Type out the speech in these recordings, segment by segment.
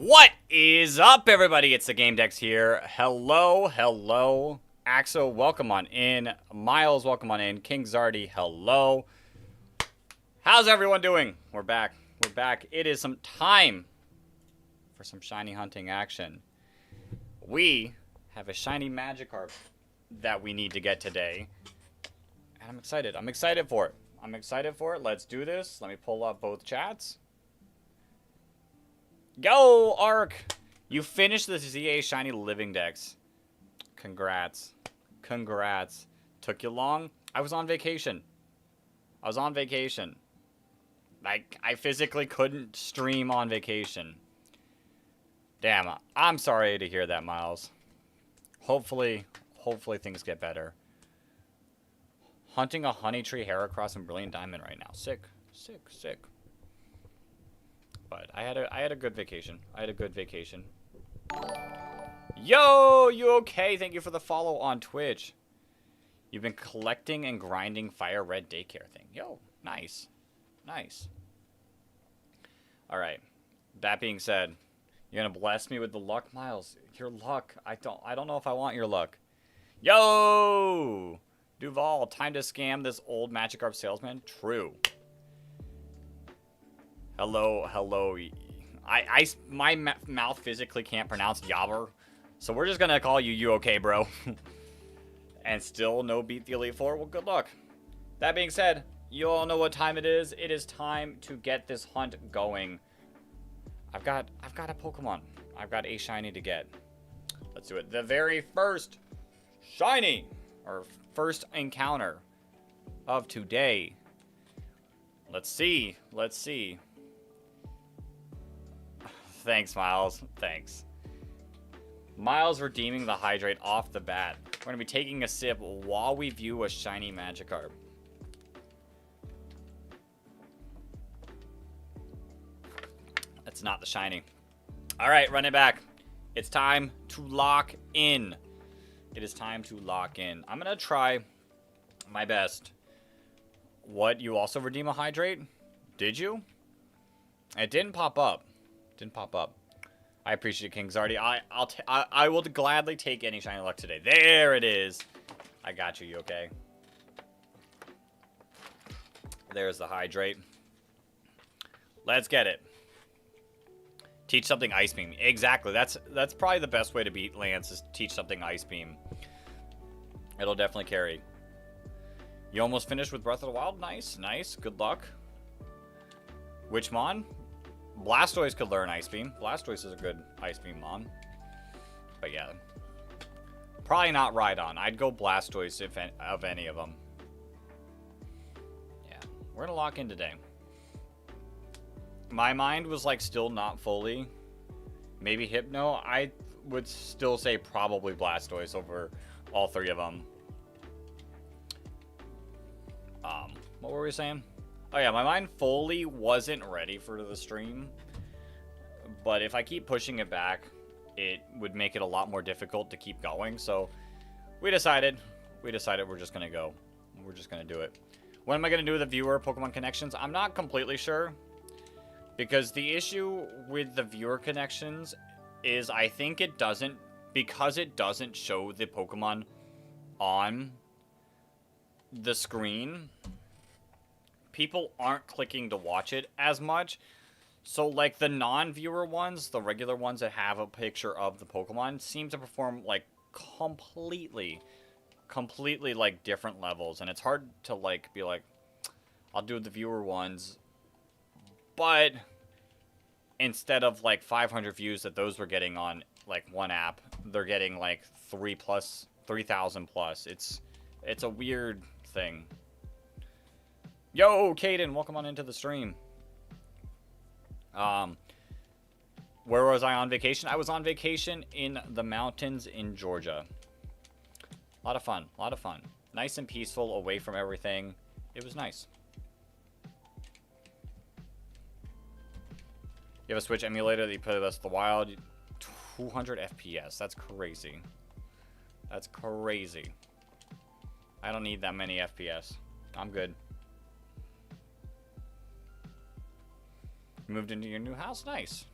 What is up, everybody? It's the Game Dex here. Hello. Axo, welcome on in. Miles, welcome on in. King Zardy, hello. How's everyone doing? We're back. It is some time for some shiny hunting action. We have a shiny Magikarp that we need to get today. And I'm excited. I'm excited for it. Let's do this. Let me pull up both chats. Go, Ark! You finished the ZA Shiny Living Dex. Congrats. Took you long? I was on vacation. Like, I physically couldn't stream on vacation. Damn, I'm sorry to hear that, Miles. Hopefully things get better. Hunting a honey tree Heracross and Brilliant Diamond right now. Sick. But I had a good vacation. Yo, you okay? Thank you for the follow on Twitch. You've been collecting and grinding Fire Red Daycare thing. Yo, nice. All right. That being said, you're gonna bless me with the luck, Miles. Your luck. I don't know if I want your luck. Yo, Duval. Time to scam this old Magikarp salesman. True. Hello. My mouth physically can't pronounce Yabber, so we're just gonna call you okay, bro? And still no beat the Elite Four? Well, good luck. That being said, you all know what time it is. It is time to get this hunt going. I've got a Pokemon. I've got a shiny to get. Let's do it. The very first shiny, or first encounter of today. Let's see. Thanks, Miles. Thanks. Miles redeeming the Hydrate off the bat. We're going to be taking a sip while we view a shiny Magikarp. That's not the shiny. All right, run it back. It's time to lock in. It is time to lock in. I'm going to try my best. What, you also redeem a Hydrate? Did you? It didn't pop up. I appreciate it, King Zardy. I will gladly take any shiny luck today. There it is. I got you. You okay? There's the Hydrate. Let's get it. Teach something Ice Beam. Exactly. That's probably the best way to beat Lance is teach something Ice Beam. It'll definitely carry. You almost finished with Breath of the Wild. Nice. Good luck. Which Mon? Blastoise could learn Ice Beam. Blastoise is a good Ice Beam Mon. But yeah. Probably not Rhydon. I'd go Blastoise of any of them. Yeah. We're going to lock in today. My mind was like still not fully. Maybe Hypno. I would still say probably Blastoise over all three of them. What were we saying? Oh yeah, my mind fully wasn't ready for the stream, but if I keep pushing it back, it would make it a lot more difficult to keep going, so we decided we're just gonna go. We're just gonna do it. When am I gonna do the viewer Pokemon connections? I'm not completely sure, because the issue with the viewer connections is I think it doesn't show the Pokemon on the screen. People aren't clicking to watch it as much. So, like, the non-viewer ones, the regular ones that have a picture of the Pokemon, seem to perform, like, completely, like, different levels. And it's hard to, like, be like, I'll do the viewer ones. But instead of, like, 500 views that those were getting on, like, one app, they're getting, like, 3,000 plus. It's a weird thing. Yo, Caden, welcome on into the stream. Where was I on vacation? I was on vacation in the mountains in Georgia. A lot of fun. Nice and peaceful, away from everything. It was nice. You have a Switch emulator that you play Breath of the Wild. 200 FPS. That's crazy. I don't need that many FPS. I'm good. You moved into your new house? Nice.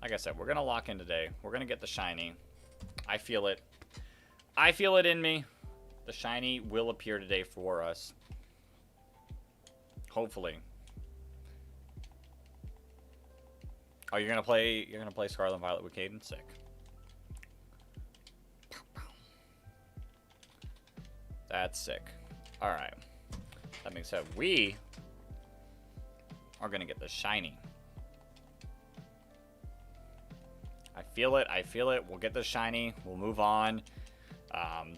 Like I said, we're going to lock in today. We're going to get the shiny. I feel it. I feel it in me. The shiny will appear today for us. Hopefully. Oh, you're gonna play Scarlet and Violet with Caden? Sick. That's sick. Alright. That being said, we are gonna get the shiny. I feel it, I feel it. We'll get the shiny. We'll move on.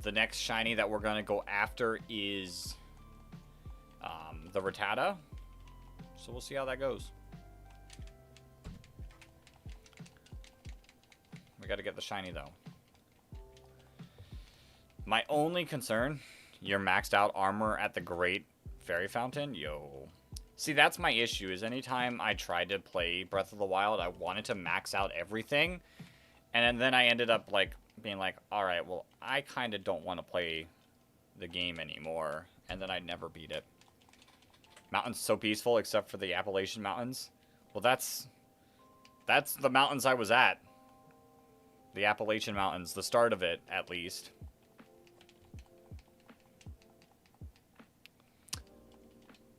The next shiny that we're gonna go after is the Rattata. So we'll see how that goes. We gotta get the shiny though. My only concern, you're maxed out armor at the Great Fairy Fountain. Yo. See, that's my issue, is anytime I tried to play Breath of the Wild, I wanted to max out everything. And then I ended up like being like, alright, well, I kind of don't want to play the game anymore. And then I never beat it. Mountains so peaceful except for the Appalachian Mountains. Well, that's the mountains I was at. The Appalachian Mountains, the start of it, at least.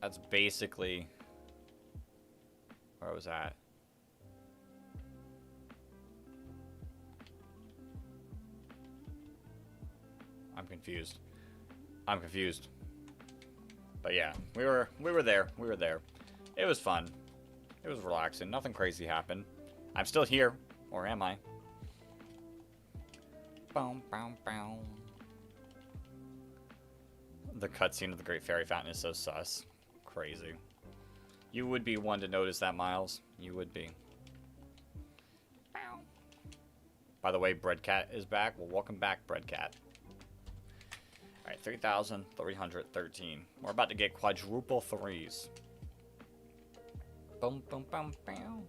That's basically where I was at. I'm confused. I'm confused. But yeah, we were there. We were there. It was fun. It was relaxing. Nothing crazy happened. I'm still here. Or am I? Boom, boom, boom. The cutscene of the Great Fairy Fountain is so sus. Crazy. You would be one to notice that, Miles. You would be. By the way, Breadcat is back. Well, welcome back, Breadcat. Alright, 3,313. We're about to get quadruple threes. Boom, boom, boom, boom.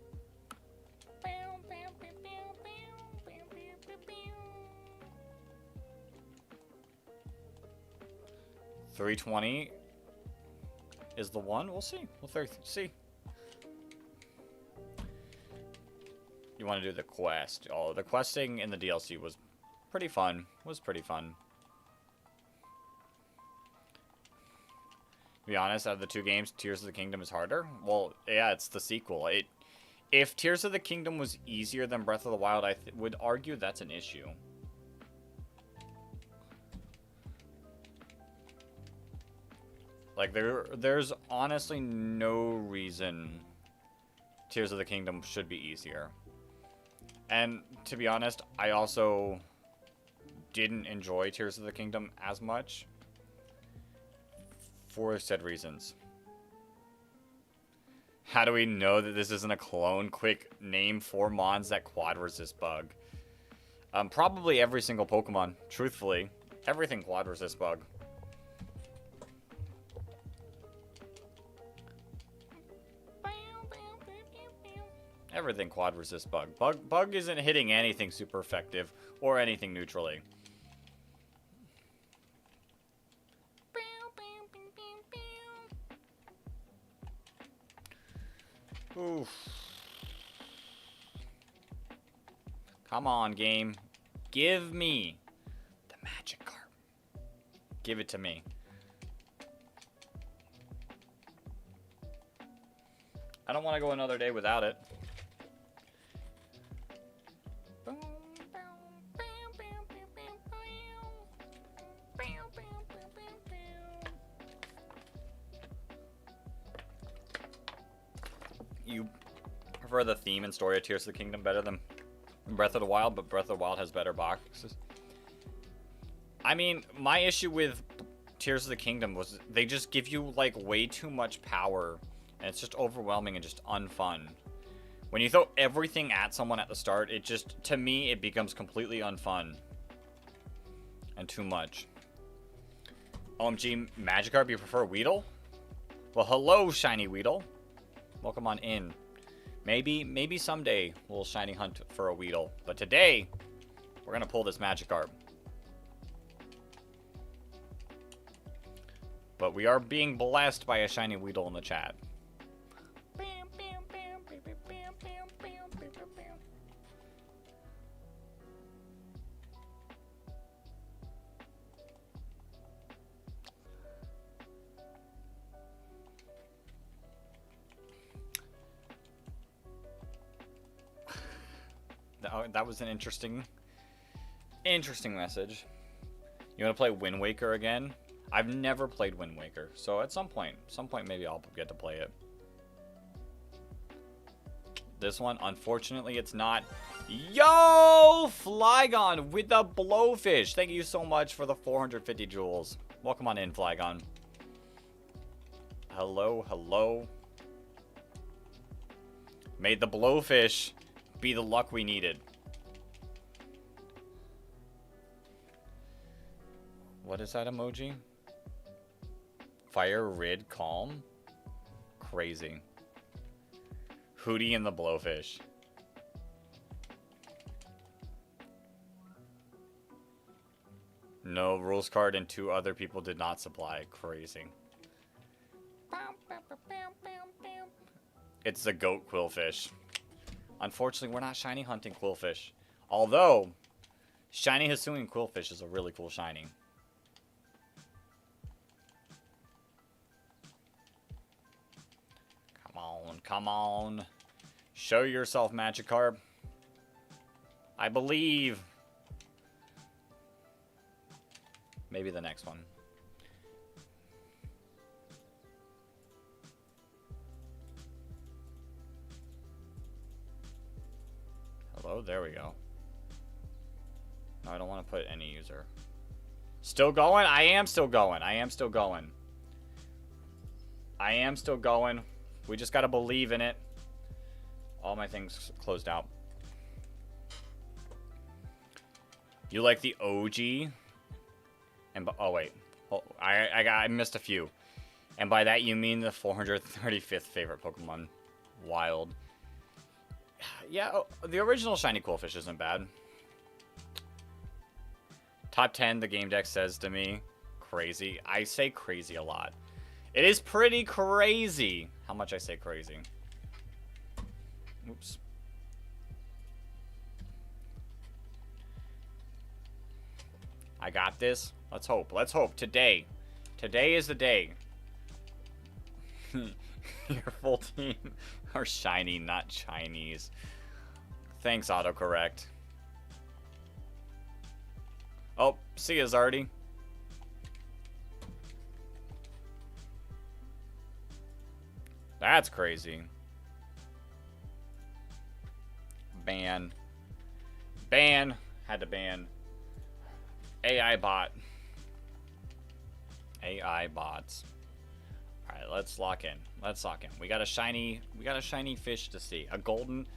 320 is the one. We'll see. We'll see. You want to do the quest? Oh, the questing in the DLC was pretty fun. To be honest, out of the two games, Tears of the Kingdom is harder. Well, yeah, it's the sequel. If Tears of the Kingdom was easier than Breath of the Wild, I would argue that's an issue. Like, there's honestly no reason Tears of the Kingdom should be easier. And, to be honest, I also didn't enjoy Tears of the Kingdom as much. For said reasons. How do we know that this isn't a clone? Quick, name 4 mons that quad resist bug. Probably every single Pokemon. Truthfully, everything quad resist bug. Everything quad resist bug. Bug isn't hitting anything super effective or anything neutrally. Oof. Come on, game. Give me the Magikarp. Give it to me. I don't want to go another day without it. You prefer the theme and story of Tears of the Kingdom better than Breath of the Wild, but Breath of the Wild has better boxes. I mean, my issue with Tears of the Kingdom was they just give you, like, way too much power, and it's just overwhelming and just unfun. When you throw everything at someone at the start, it just, to me, it becomes completely unfun. And too much. OMG, Magikarp, you prefer Weedle? Well, hello, shiny Weedle. Welcome on in. Maybe someday we'll shiny hunt for a Weedle. But today, we're going to pull this Magikarp. But we are being blessed by a shiny Weedle in the chat. that was an interesting message. You want to play Wind Waker again? I've never played Wind Waker, so at some point maybe I'll get to play it. This one, unfortunately, it's not. Yo, Flygon with the Blowfish. Thank you so much for the 450 jewels. Welcome on in, Flygon. Hello, hello. May the Blowfish be the luck we needed. What is that emoji? Fire, Rid, Calm? Crazy. Hootie and the Blowfish. No rules card and 2 other people did not supply. Crazy. It's the goat Quillfish. Unfortunately, we're not shiny hunting Quillfish. Although, shiny Hisuian Quillfish is a really cool shiny. Come on, come on. Show yourself, Magikarp. I believe. Maybe the next one. Hello, there we go. No, I don't want to put any user. Still going? I am still going. I am still going. I am still going. We just gotta believe in it. All my things closed out. You like the OG? And oh wait, oh, I missed a few. And by that you mean the 435th favorite Pokemon. Wild. Yeah, the original shiny Quillfish isn't bad. Top 10, the game deck says to me. Crazy. I say crazy a lot. It is pretty crazy how much I say crazy. Oops. I got this. Let's hope. Let's hope. Today. Today is the day. Your full team are shiny, not Chinese. Thanks, autocorrect. Oh, see ya, Zardy. That's crazy. Ban. Ban. Had to ban. AI bot. AI bots. Alright, let's lock in. Let's lock in. We got a shiny fish to see. A golden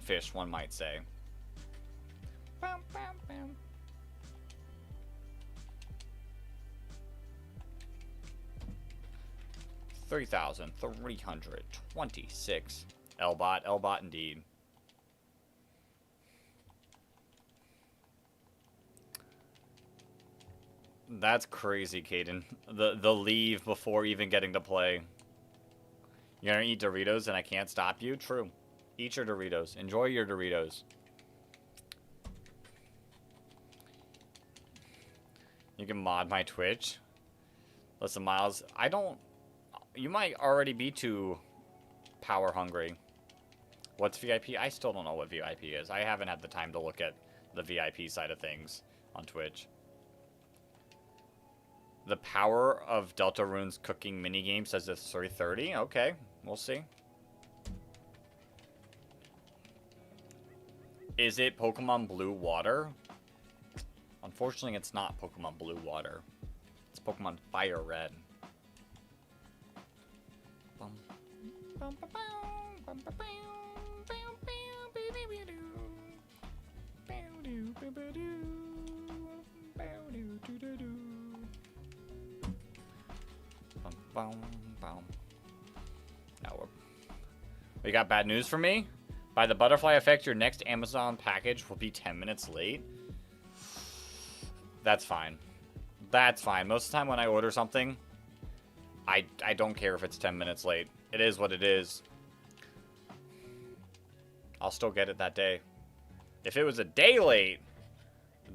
fish, one might say. Bam, bam, bam. $3,326. L-bot indeed. That's crazy, Caden. The leave before even getting to play. You're gonna eat Doritos and I can't stop you? True. Eat your Doritos. Enjoy your Doritos. You can mod my Twitch. Listen, Miles, I don't... You might already be too power hungry. What's VIP? I still don't know what VIP is. I haven't had the time to look at the VIP side of things on Twitch. The power of Deltarune's cooking minigame says it's 3:30. Okay, we'll see. Is it Pokemon Blue Water? Unfortunately, it's not Pokemon Blue Water. It's Pokemon Fire Red. Now we got bad news for me. By the butterfly effect, your next Amazon package will be 10 minutes late. That's fine. That's fine. Most of the time when I order something, I don't care if it's 10 minutes late. It is what it is. I'll still get it that day. If it was a day late,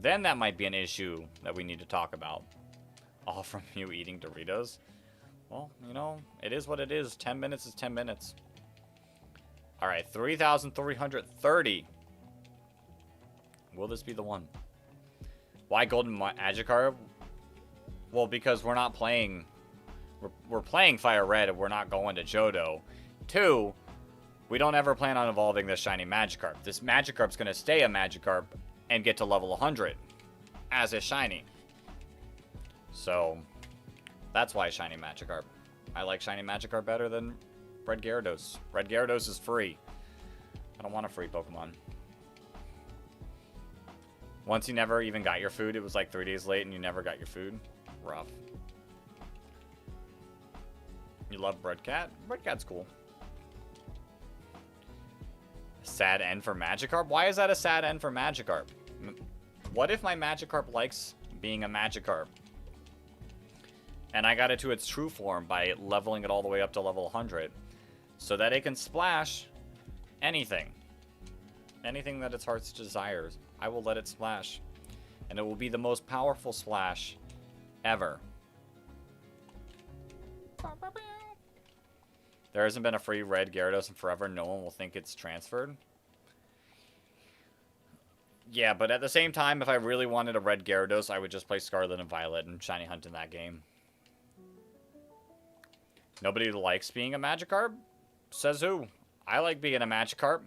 then that might be an issue that we need to talk about. All from you eating Doritos? Well, you know, it is what it is. 10 minutes is 10 minutes. Alright, 3,330. Will this be the one? Why Golden Magikarp? Well, because we're not playing... We're playing Fire Red and we're not going to Johto. 2, we don't ever plan on evolving this shiny Magikarp. This Magikarp's going to stay a Magikarp and get to level 100 as a shiny. So, that's why shiny Magikarp. I like shiny Magikarp better than Red Gyarados. Red Gyarados is free. I don't want a free Pokemon. Once you never even got your food, it was like 3 days late and you never got your food. Rough. You love Red Cat? Red Cat's cool. Sad end for Magikarp? Why is that a sad end for Magikarp? What if my Magikarp likes being a Magikarp? And I got it to its true form by leveling it all the way up to level 100. So that it can splash anything. Anything that its heart desires. I will let it splash. And it will be the most powerful splash ever. There hasn't been a free Red Gyarados in forever. No one will think it's transferred. Yeah, but at the same time, if I really wanted a Red Gyarados, I would just play Scarlet and Violet and Shiny Hunt in that game. Nobody likes being a Magikarp? Says who? I like being a Magikarp.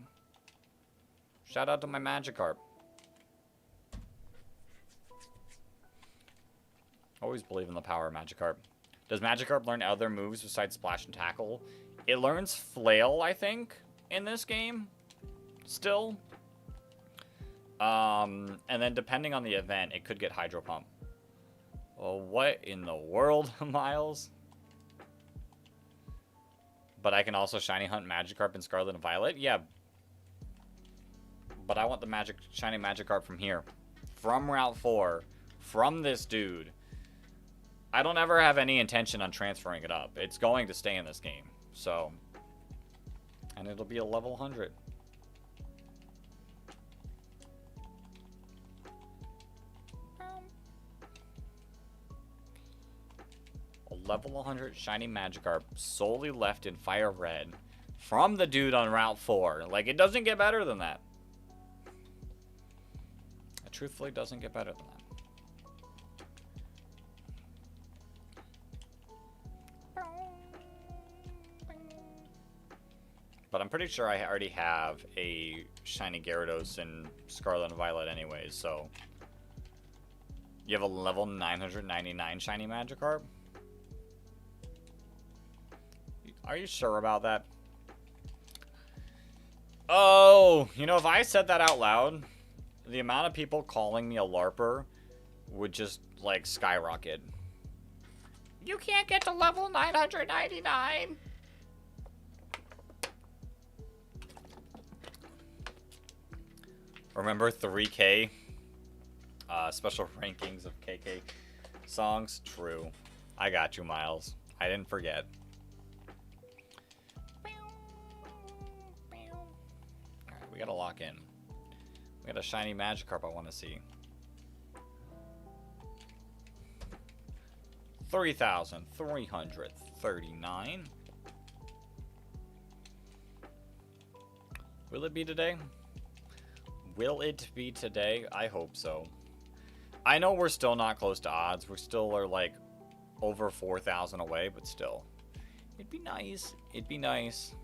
Shout out to my Magikarp. Always believe in the power of Magikarp. Does Magikarp learn other moves besides Splash and Tackle? It learns Flail, I think, in this game. Still. And then depending on the event, it could get Hydro Pump. Well, what in the world, Miles? But I can also Shiny Hunt Magikarp in Scarlet and Violet? Yeah. But I want the Shiny Magikarp from here. From Route 4. From this dude. I don't ever have any intention on transferring it up. It's going to stay in this game. So. And it'll be a level 100. A level 100 shiny Magikarp solely left in Fire Red from the dude on Route 4. Like, it doesn't get better than that. It truthfully doesn't get better than that. But I'm pretty sure I already have a shiny Gyarados in Scarlet and Violet anyways, so... You have a level 999 shiny Magikarp? Are you sure about that? Oh, you know, if I said that out loud, the amount of people calling me a LARPer would just, like, skyrocket. You can't get to level 999! Remember 3K? Special rankings of KK songs? True. I got you, Miles. I didn't forget. Alright, we gotta lock in. We got a shiny Magikarp I want to see. 3,339. Will it be today? Will it be today? I hope so. I know we're still not close to odds. We still are like over 4,000 away, but still. It'd be nice. It'd be nice.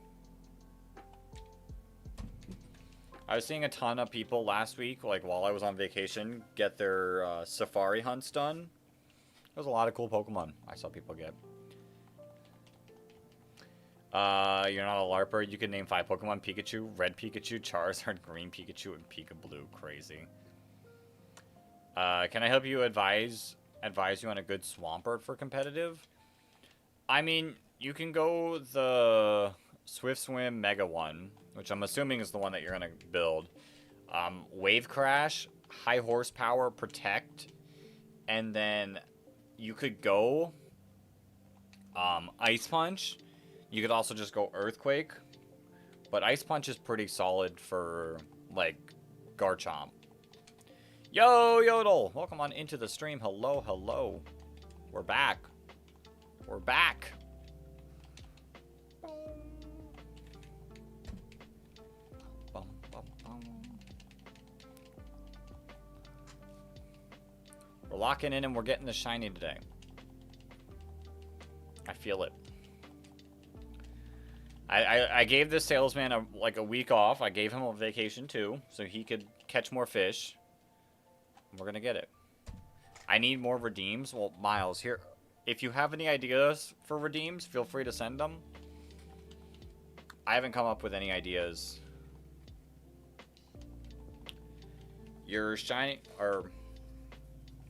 I was seeing a ton of people last week, like while I was on vacation, get their safari hunts done. There's a lot of cool Pokemon I saw people get. You're not a LARPer. You can name 5 Pokemon. Pikachu, Red Pikachu, Charizard, Green Pikachu, and Pikablue. Crazy. Can I help you advise you on a good Swampert for competitive? I mean, you can go the Swift Swim Mega one, which I'm assuming is the one that you're going to build. Wave Crash, High Horsepower, Protect, and then you could go Ice Punch. You could also just go Earthquake, but Ice Punch is pretty solid for, like, Garchomp. Yo, Yodel! Welcome on into the stream. Hello, hello. We're back. We're back. We're locking in and we're getting the shiny today. I feel it. I gave this salesman like a week off. I gave him a vacation too, so he could catch more fish. We're gonna get it. I need more redeems. Well, Miles, here, if you have any ideas for redeems, feel free to send them. I haven't come up with any ideas. You're shiny, or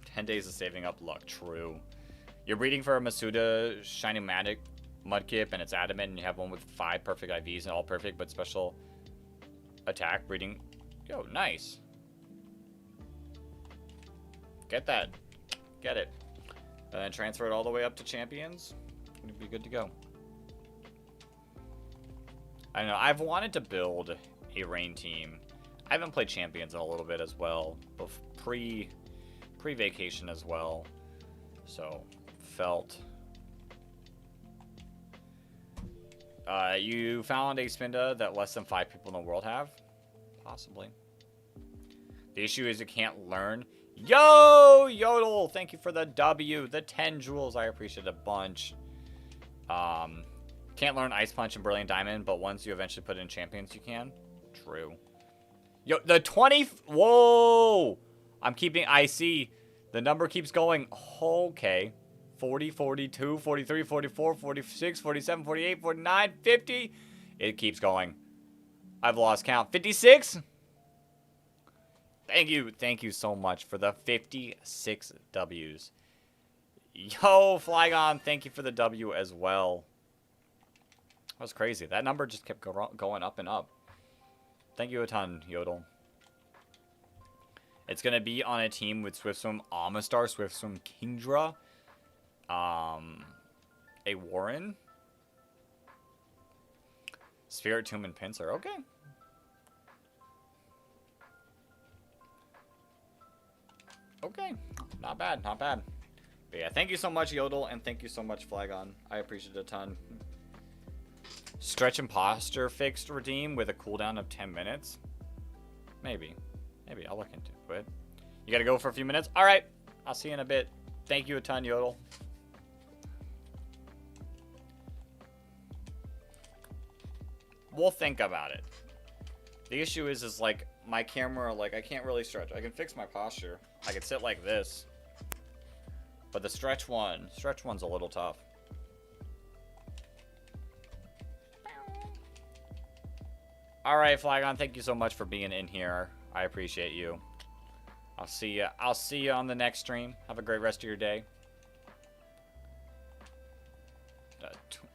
10 days of saving up luck. True. You're breeding for a Masuda Shiny Mudkip, and it's adamant, and you have one with 5 perfect IVs and all perfect, but special attack breeding. Yo, nice. Get that. Get it. And then transfer it all the way up to champions. It'd be good to go. I don't know. I've wanted to build a rain team. I haven't played champions in a little bit as well, but pre-vacation as well. So felt. You found a Spinda that less than 5 people in the world have? Possibly. The issue is you can't learn. Yo, Yodel! Thank you for the W. The 10 jewels. I appreciate it a bunch. Can't learn Ice Punch and Brilliant Diamond, but once you eventually put in champions, you can. True. Yo, the 20... Whoa! I'm keeping... I see. The number keeps going. Okay. 40, 42, 43, 44, 46, 47, 48, 49, 50. It keeps going. I've lost count. 56? Thank you. Thank you so much for the 56 W's. Yo, Flygon, thank you for the W as well. That was crazy. That number just kept going up and up. Thank you a ton, Yodel. It's going to be on a team with Swiftswim Amistar, Swiftswim Kingdra, a Warren, Spirit Tomb, and Pinsir. Okay. Okay. Not bad. Not bad. But yeah, thank you so much, Yodel, and thank you so much, Flygon. I appreciate it a ton. Stretch Imposter fixed redeem with a cooldown of 10 minutes. Maybe. Maybe. I'll look into it. You gotta go for a few minutes? Alright. I'll see you in a bit. Thank you a ton, Yodel. We'll think about it. The issue is like, my camera, like, I can't really stretch. I can fix my posture. I can sit like this. But the stretch one's a little tough. Alright, Flygon, thank you so much for being in here. I appreciate you. I'll see you on the next stream. Have a great rest of your day.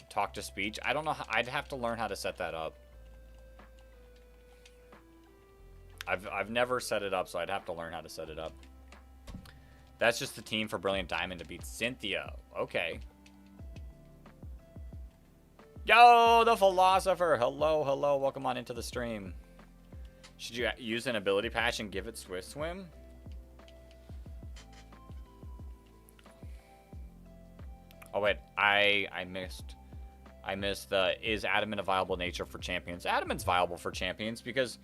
Talk to speech. I don't know how, I'd have to learn how to set that up. I've never set it up, so I'd have to learn how to set it up. That's just the team for Brilliant Diamond to beat Cynthia. Okay. Yo, the Philosopher. Hello, hello. Welcome on into the stream. Should you use an ability patch and give it Swift Swim? Oh, wait. I missed the is Adamant a viable nature for champions? Adamant's viable for champions because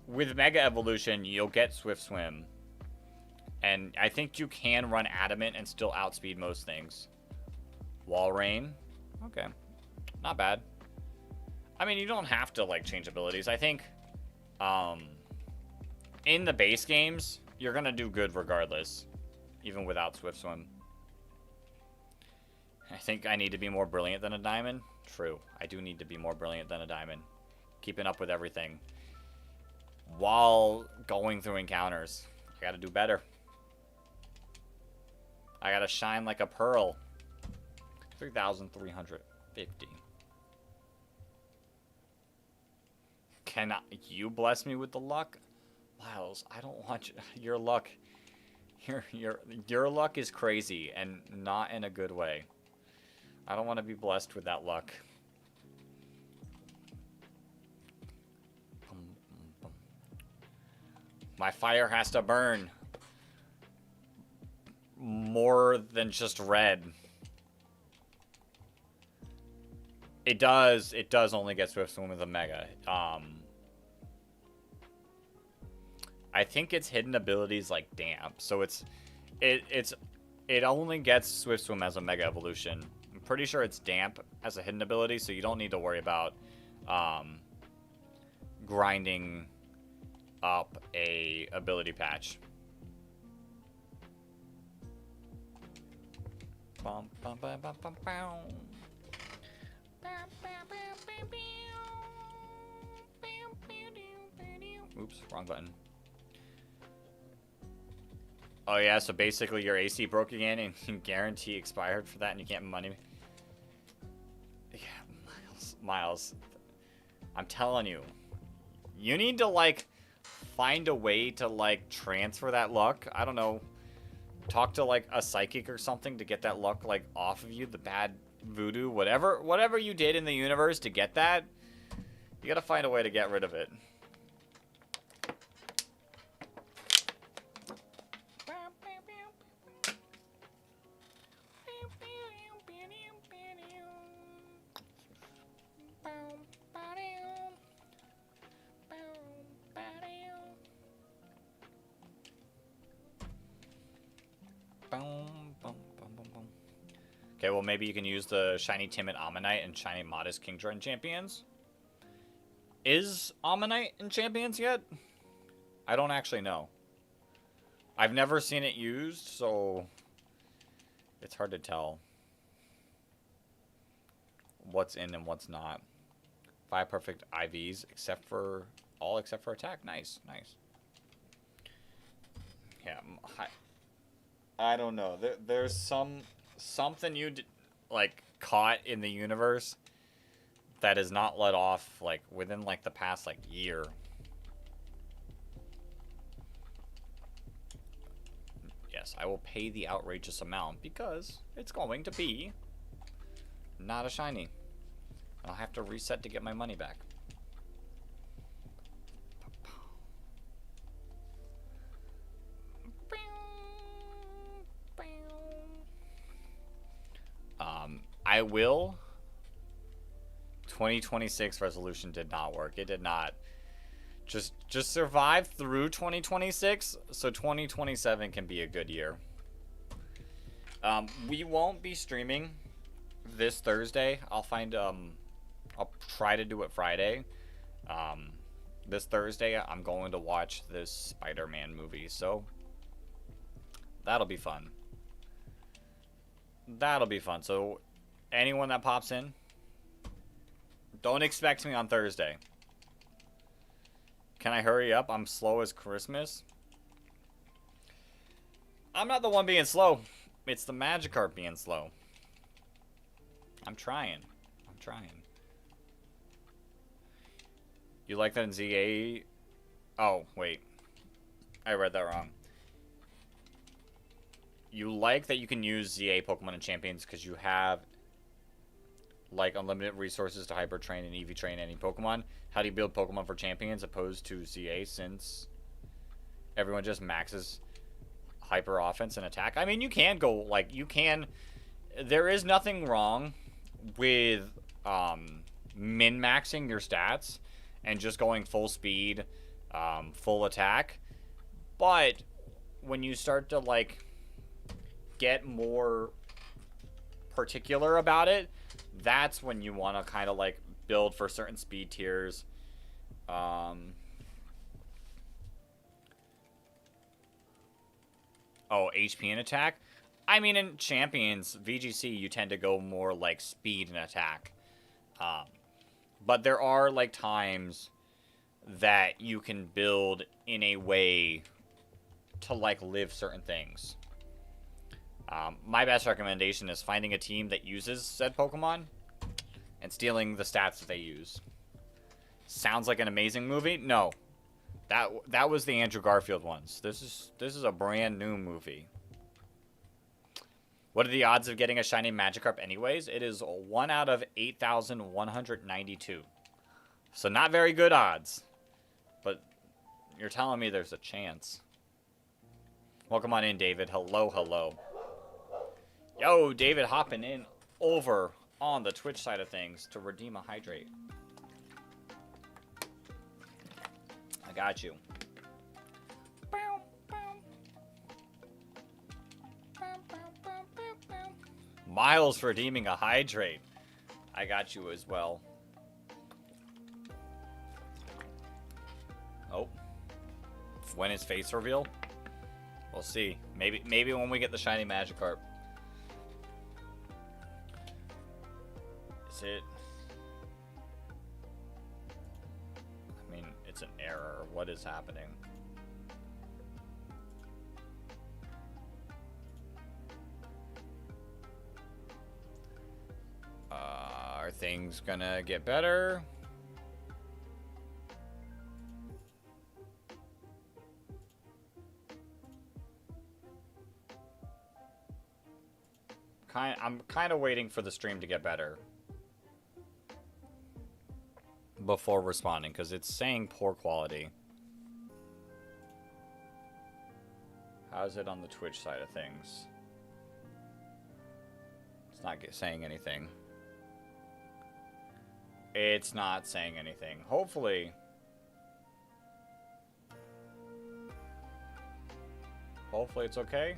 with Mega Evolution, you'll get Swift Swim. And I think you can run Adamant and still outspeed most things. Wall Rain. Okay. Not bad. I mean, you don't have to, like, change abilities. I think, in the base games, you're gonna do good regardless. Even without Swift Swim. I think I need to be more brilliant than a diamond. True. I do need to be more brilliant than a diamond. Keeping up with everything. While going through encounters. I gotta do better. I gotta shine like a pearl. 3,350. Can you bless me with the luck? Miles, I don't want you, your luck. Your luck is crazy and not in a good way. I don't want to be blessed with that luck. My fire has to burn more than just red. It does only get Swift Swim with a Mega. I think its hidden ability is like damp, so it's it only gets Swift Swim as a Mega Evolution. I'm pretty sure it's Damp as a hidden ability, so you don't need to worry about grinding up a ability patch. Bum, bum, bum, bum, bum, bum. Oops, wrong button. Oh yeah, so basically your AC broke again and guarantee expired for that and you can't money. Yeah, Miles, I'm telling you, you need to like find a way to like transfer that luck. I don't know, talk to like a psychic or something to get that luck like off of you, the bad voodoo, whatever you did in the universe to get that. You gotta find a way to get rid of it. Okay, well maybe you can use the Shiny Timid Ammonite and Shiny Modest Kingdra in Champions. Is Ammonite in Champions yet? I don't actually know. I've never seen it used, so it's hard to tell what's in and what's not. 5 perfect IVs except for attack. Nice, nice. Yeah, I don't know. There's something you like caught in the universe that is not let off like within like the past like year. Yes, I will pay the outrageous amount because it's going to be not a shiny. I'll have to reset to get my money back. I will. 2026 resolution did not work. It did not. Just survive through 2026 so 2027 can be a good year. We won't be streaming this Thursday. I'll try to do it Friday. This Thursday I'm going to watch this Spider-Man movie, so that'll be fun. That'll be fun. So anyone that pops in, don't expect me on Thursday. Can I hurry up? I'm slow as Christmas. I'm not the one being slow. It's the Magikarp being slow. I'm trying. I'm trying. You like that in ZA? Oh, wait. I read that wrong. You like that you can use ZA Pokemon and Champions because you have like unlimited resources to hyper train and EV train any Pokemon. How do you build Pokemon for Champions opposed to ZA since everyone just maxes hyper offense and attack? I mean, you can go like there is nothing wrong with min-maxing your stats and just going full speed, full attack. But when you start to like get more particular about it, that's when you want to kind of like build for certain speed tiers. Oh, HP and attack. I mean, in Champions, VGC, you tend to go more like speed and attack. But there are like times that you can build in a way to like live certain things. My best recommendation is finding a team that uses said Pokemon and stealing the stats that they use. Sounds like an amazing movie? No. That was the Andrew Garfield ones. This is a brand new movie. What are the odds of getting a shiny Magikarp anyways? It is 1 out of 8,192. So not very good odds. But you're telling me there's a chance. Welcome on in, David. Hello, hello. Yo, David hopping in over on the Twitch side of things to redeem a hydrate. I got you. Miles redeeming a hydrate. I got you as well. Oh. When is face reveal? We'll see. Maybe when we get the shiny Magikarp. Is it? I mean, it's an error. What is happening? Are things gonna get better? I'm kind of waiting for the stream to get better before responding, because it's saying poor quality. How's it on the Twitch side of things? It's not saying anything. It's not saying anything. Hopefully it's okay.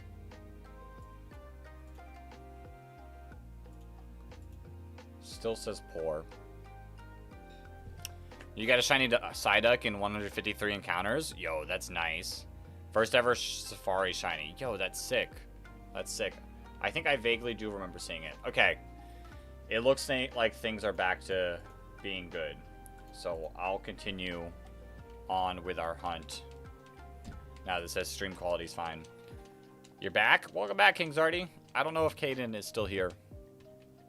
Still says poor. You got a shiny Psyduck in 153 encounters? Yo, that's nice. First ever Safari shiny. Yo, that's sick. That's sick. I think I vaguely do remember seeing it. Okay. It looks like things are back to being good. So I'll continue on with our hunt. Now this says stream quality's fine. You're back? Welcome back, King Zardy. I don't know if Caden is still here.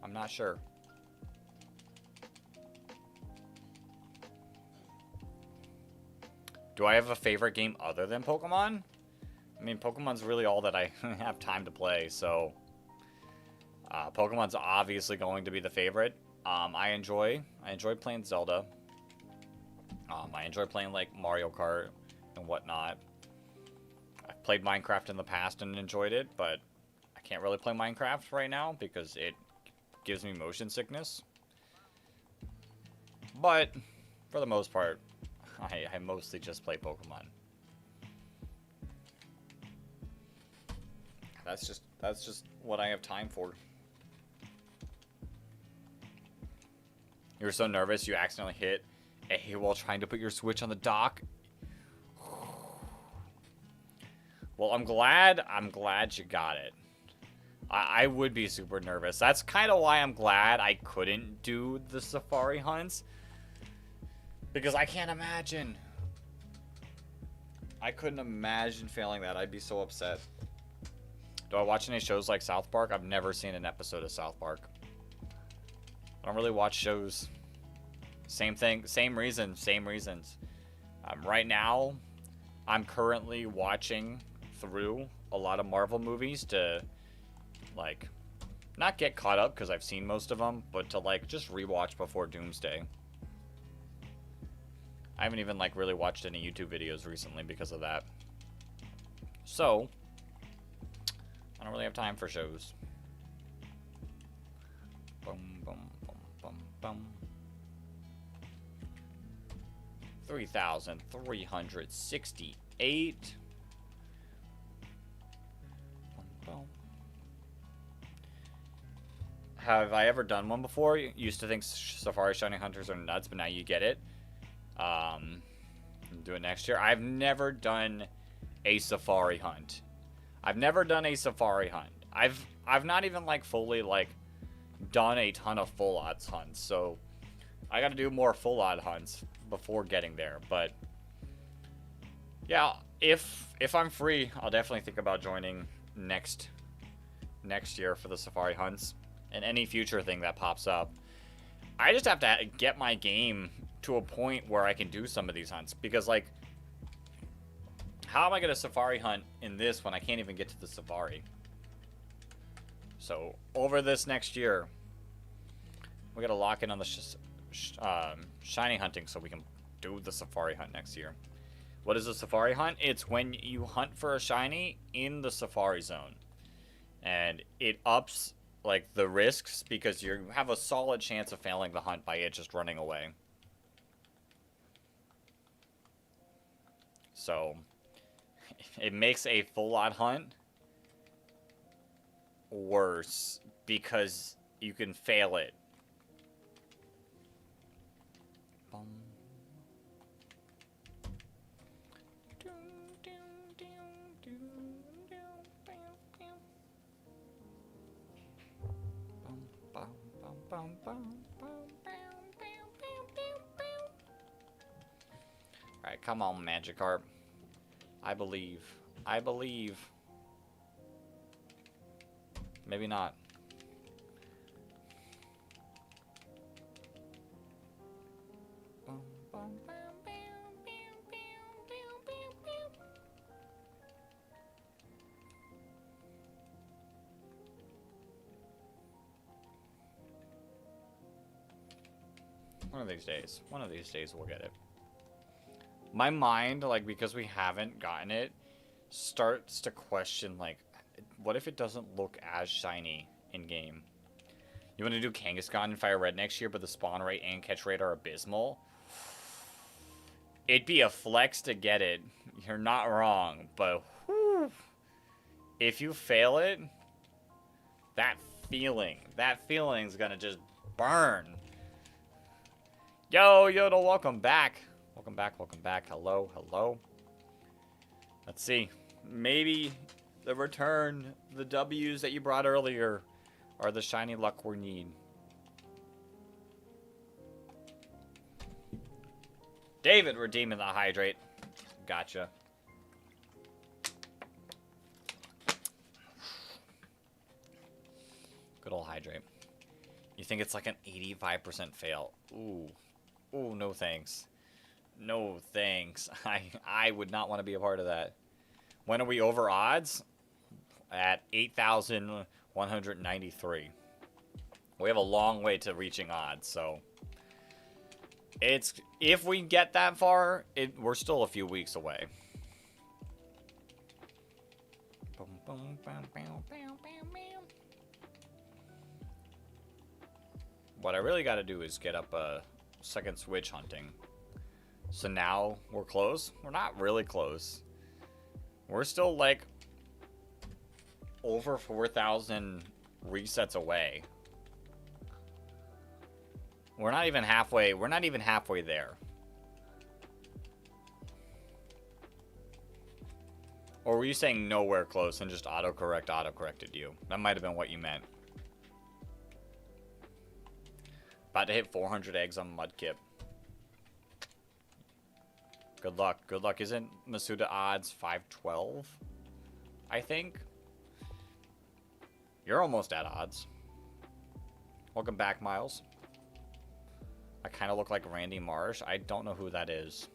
I'm not sure. Do I have a favorite game other than Pokemon? I mean, Pokemon's really all that I have time to play, so... Pokemon's obviously going to be the favorite. I enjoy playing Zelda. I enjoy playing, like, Mario Kart and whatnot. I've played Minecraft in the past and enjoyed it, but I can't really play Minecraft right now because it gives me motion sickness. But, for the most part... I mostly just play Pokemon. That's just what I have time for. You were so nervous you accidentally hit A while trying to put your Switch on the dock. Well, I'm glad you got it. I would be super nervous. That's kind of why I'm glad I couldn't do the Safari hunts. Because I can't imagine. I couldn't imagine failing that. I'd be so upset. Do I watch any shows like South Park? I've never seen an episode of South Park. I don't really watch shows. Same thing, same reasons. Right now, I'm currently watching through a lot of Marvel movies to, like, not get caught up because I've seen most of them, but to, like, just rewatch before Doomsday. I haven't even, like, really watched any YouTube videos recently because of that. So, I don't really have time for shows. Boom, boom, boom, boom, boom. 3,368. Have I ever done one before? Used to think Safari Shiny Hunters are nuts, but now you get it. Do it next year. I've never done a Safari hunt. I've not even, like, fully, like, done a ton of full odds hunts. So I got to do more full odd hunts before getting there. But yeah, if I'm free, I'll definitely think about joining next year for the Safari hunts and any future thing that pops up. I just have to get my game to a point where I can do some of these hunts, because, like, how am I going to Safari hunt in this when I can't even get to the Safari? So over this next year, we got to lock in on the shiny hunting so we can do the Safari hunt next year. What is a Safari hunt? It's when you hunt for a shiny in the Safari zone, and it ups, like, the risks because you have a solid chance of failing the hunt by it just running away. So it makes a full-on hunt worse because you can fail it. Alright, come on, Magikarp. I believe. I believe. Maybe not. One of these days we'll get it. My mind, like, because we haven't gotten it, starts to question, like, what if it doesn't look as shiny in-game? You want to do Kangaskhan and Fire Red next year, but the spawn rate and catch rate are abysmal? It'd be a flex to get it. You're not wrong, but whew, if you fail it, that feeling's gonna just burn. Yo, Yodel, welcome back. Welcome back, welcome back. Hello, hello. Let's see. Maybe the return, the W's that you brought earlier, are the shiny luck we need. David redeeming the hydrate. Gotcha. Good old hydrate. You think it's like an 85% fail? Ooh. Ooh, no thanks. No thanks. I would not want to be a part of that. When are we over odds? At 8,193. We have a long way to reaching odds, so it's, if we get that far, we're still a few weeks away. What I really got to do is get up a second switch hunting. So now we're close. We're not really close. We're still like over 4,000 resets away. We're not even halfway. We're not even halfway there. Or were you saying nowhere close and just auto-corrected you? That might have been what you meant. About to hit 400 eggs on Mudkip. Good luck. Good luck. Isn't Masuda odds 512? I think. You're almost at odds. Welcome back, Miles. I kind of look like Randy Marsh. I don't know who that is.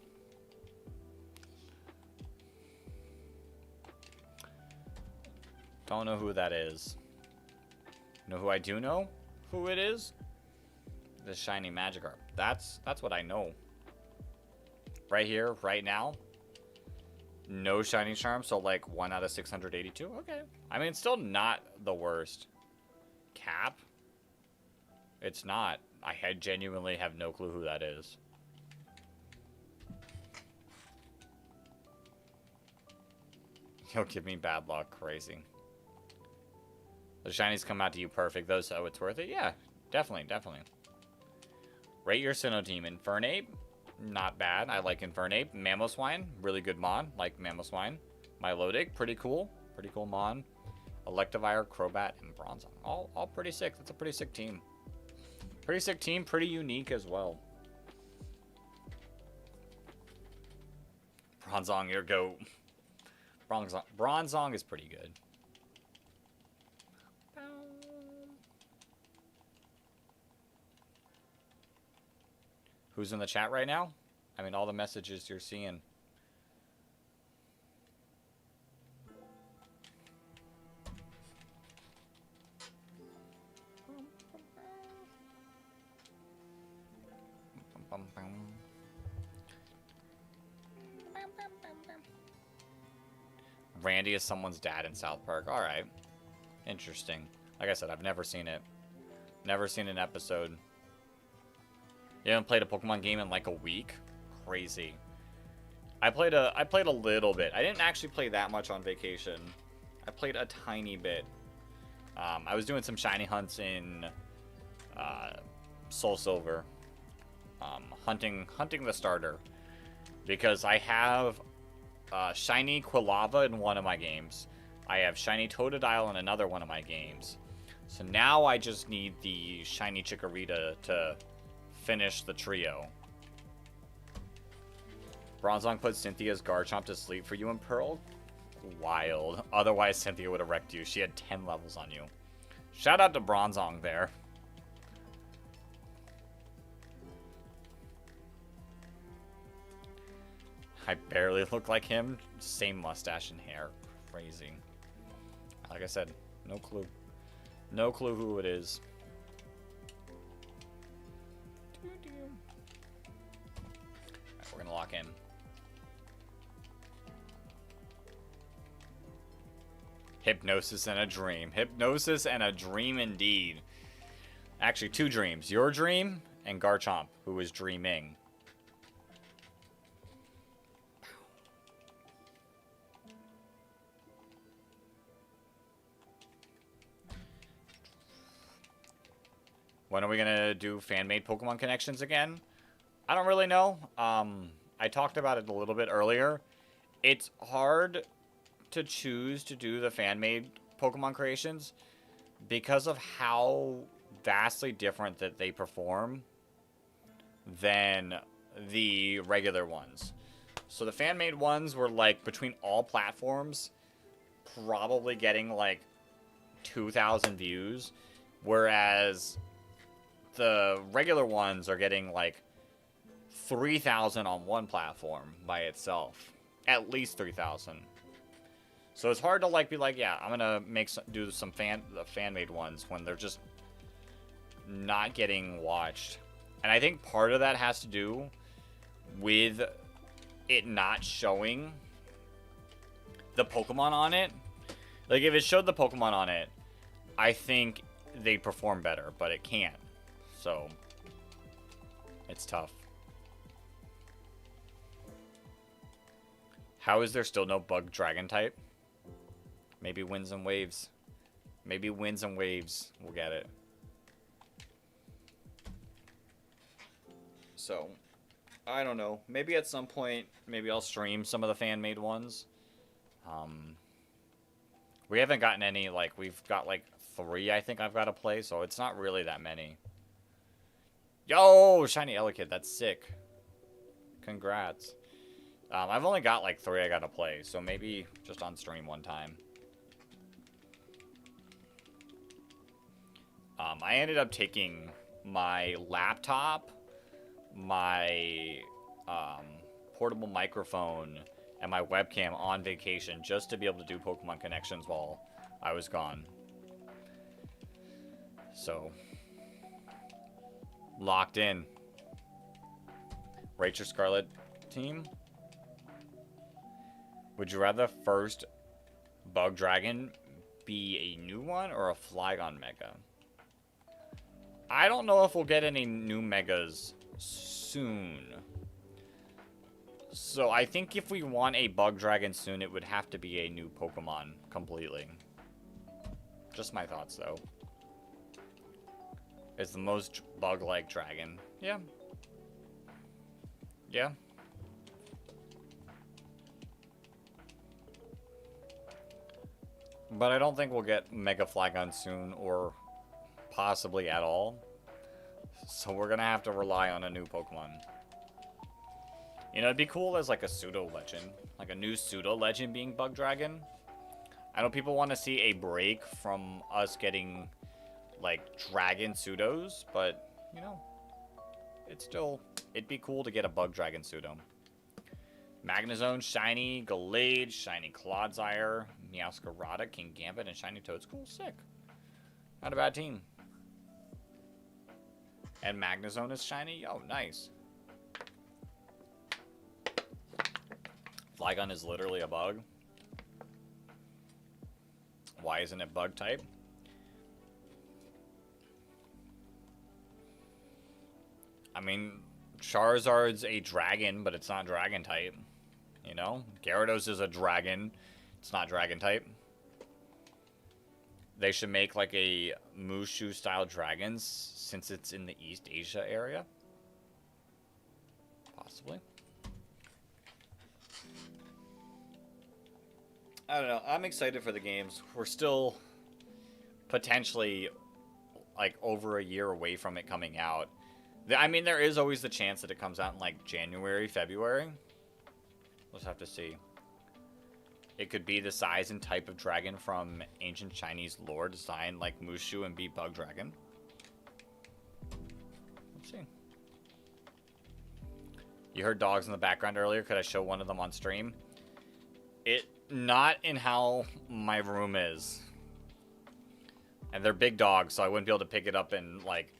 Don't know who that is. You know who I do know? Who it is? The shiny Magikarp. That's what I know. Right here, right now. No shiny charm, so like 1 out of 682. Okay. I mean, it's still not the worst. Cap? It's not. I genuinely have no clue who that is. You'll give me bad luck. Crazy. The shinies come out to you perfect, though, so it's worth it? Yeah, definitely, definitely. Rate your Sinnoh team. Infernape, not bad. I like Infernape. Mamoswine, really good mon. Like Mamoswine. Milotic, pretty cool. Pretty cool mon. Electivire, Crobat, and Bronzong. All pretty sick. That's a pretty sick team. Pretty sick team. Pretty unique as well. Bronzong, your goat. Bronzong is pretty good. Who's in the chat right now? I mean, all the messages you're seeing. Randy is someone's dad in South Park. All right. Interesting. Like I said, I've never seen it. Never seen an episode. You haven't played a Pokemon game in like a week? Crazy. I played a little bit. I didn't actually play that much on vacation. I played a tiny bit. I was doing some shiny hunts in Soul Silver. Hunting the starter. Because I have shiny Quilava in one of my games. I have shiny Totodile in another one of my games. So now I just need the shiny Chikorita to finish the trio. Bronzong put Cynthia's Garchomp to sleep for you in Pearl? Wild. Otherwise, Cynthia would have wrecked you. She had 10 levels on you. Shout out to Bronzong there. I barely look like him. Same mustache and hair. Crazy. Like I said, no clue. No clue who it is. Right, we're gonna lock in. Hypnosis and a dream. Hypnosis and a dream indeed. Actually, 2 dreams. Your dream and Garchomp, who was dreaming. When are we gonna do fan-made Pokemon connections again? I don't really know. I talked about it a little bit earlier. It's hard to choose to do the fan-made Pokemon creations because of how vastly different that they perform than the regular ones. So the fan-made ones were like between all platforms, probably getting like 2,000 views, whereas the regular ones are getting like 3,000 on one platform by itself. At least 3,000. So it's hard to like be like, yeah, I'm gonna do some fan-made ones when they're just not getting watched. And I think part of that has to do with it not showing the Pokemon on it. Like if it showed the Pokemon on it, I think they'd perform better, but it can't. So it's tough. How is there still no bug dragon type? Maybe Winds and Waves. Maybe Winds and Waves will get it. So, I don't know. Maybe at some point, maybe I'll stream some of the fan-made ones. We haven't gotten any, like, we've got, like, 3 I think I've got to play, so it's not really that many. Yo, shiny Elekid, that's sick. Congrats. I've only got, like, 3 I got to play, so maybe just on stream one time. I ended up taking my laptop, my portable microphone, and my webcam on vacation just to be able to do Pokemon Connections while I was gone. So, locked in. Rate your Scarlet team. Would you rather first Bug Dragon be a new one or a Flygon Mega? I don't know if we'll get any new Megas soon. So I think if we want a Bug Dragon soon, it would have to be a new Pokemon completely. Just my thoughts, though. It's the most bug-like dragon. Yeah. Yeah. But I don't think we'll get Mega Flygon soon, or possibly at all. So we're gonna have to rely on a new Pokemon. You know, it'd be cool as like a pseudo-legend. Like a new pseudo-legend being Bug Dragon. I know people want to see a break from us getting, like, Dragon pseudos, but, you know, it'd be cool to get a Bug Dragon pseudo. Magnezone, Shiny, Gallade, Shiny Clodsire, Meowscarada, King Gambit, and Shiny Toadstool. Sick. Not a bad team. And Magnezone is shiny? Oh, nice. Flygon is literally a bug. Why isn't it bug type? I mean, Charizard's a dragon, but it's not dragon type. You know? Gyarados is a dragon. It's not dragon type. They should make like a Mushu style dragons since it's in the East Asia area. Possibly. I don't know. I'm excited for the games. We're still potentially like over a year away from it coming out. I mean, there is always the chance that it comes out in like January, February. Let's have to see. It could be the size and type of dragon from ancient Chinese lore, designed like Mushu and be Bug Dragon. Let's see. You heard dogs in the background earlier. Could I show one of them on stream? Not in how my room is. And they're big dogs, so I wouldn't be able to pick it up and, like,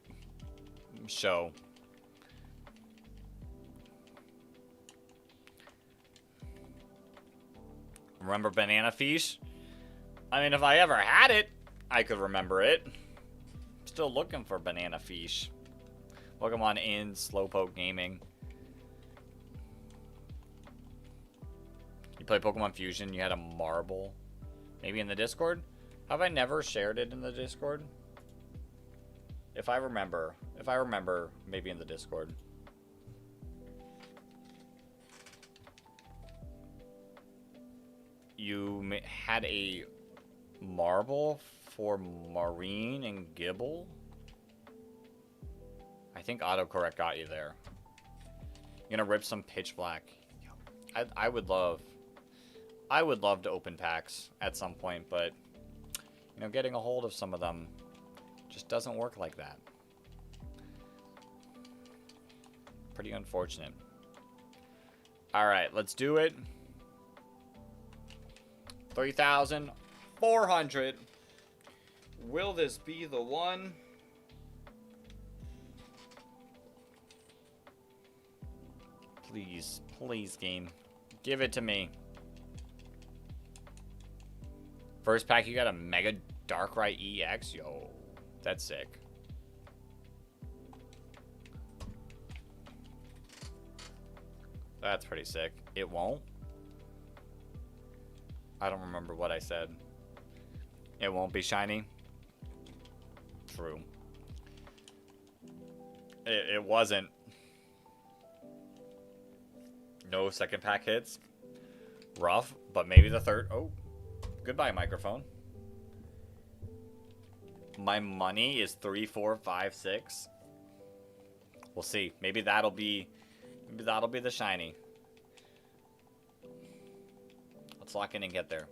show. Remember Banana Fish? I mean, if I ever had it, I could remember it. Still looking for Banana Fish. Welcome on in, Slowpoke Gaming. You play Pokemon Fusion, you had a marble. Maybe in the Discord? Have I never shared it in the Discord? If I remember, maybe in the Discord. You had a marble for Marine and Gibble? I think autocorrect got you there. You're gonna rip some Pitch Black. I would love to open packs at some point, but you know, getting a hold of some of them just doesn't work like that. Pretty unfortunate. All right, let's do it. 3,400. Will this be the one? Please, please, game. Give it to me. First pack, you got a Mega Darkrai EX? Yo, that's sick. That's pretty sick. It won't? I don't remember what I said. It won't be shiny? True. It wasn't. No second pack hits. Rough, but maybe the third. Oh, goodbye, microphone. My money is 3, 4, 5, 6. We'll see. Maybe that'll be the shiny. Let's lock in and get there.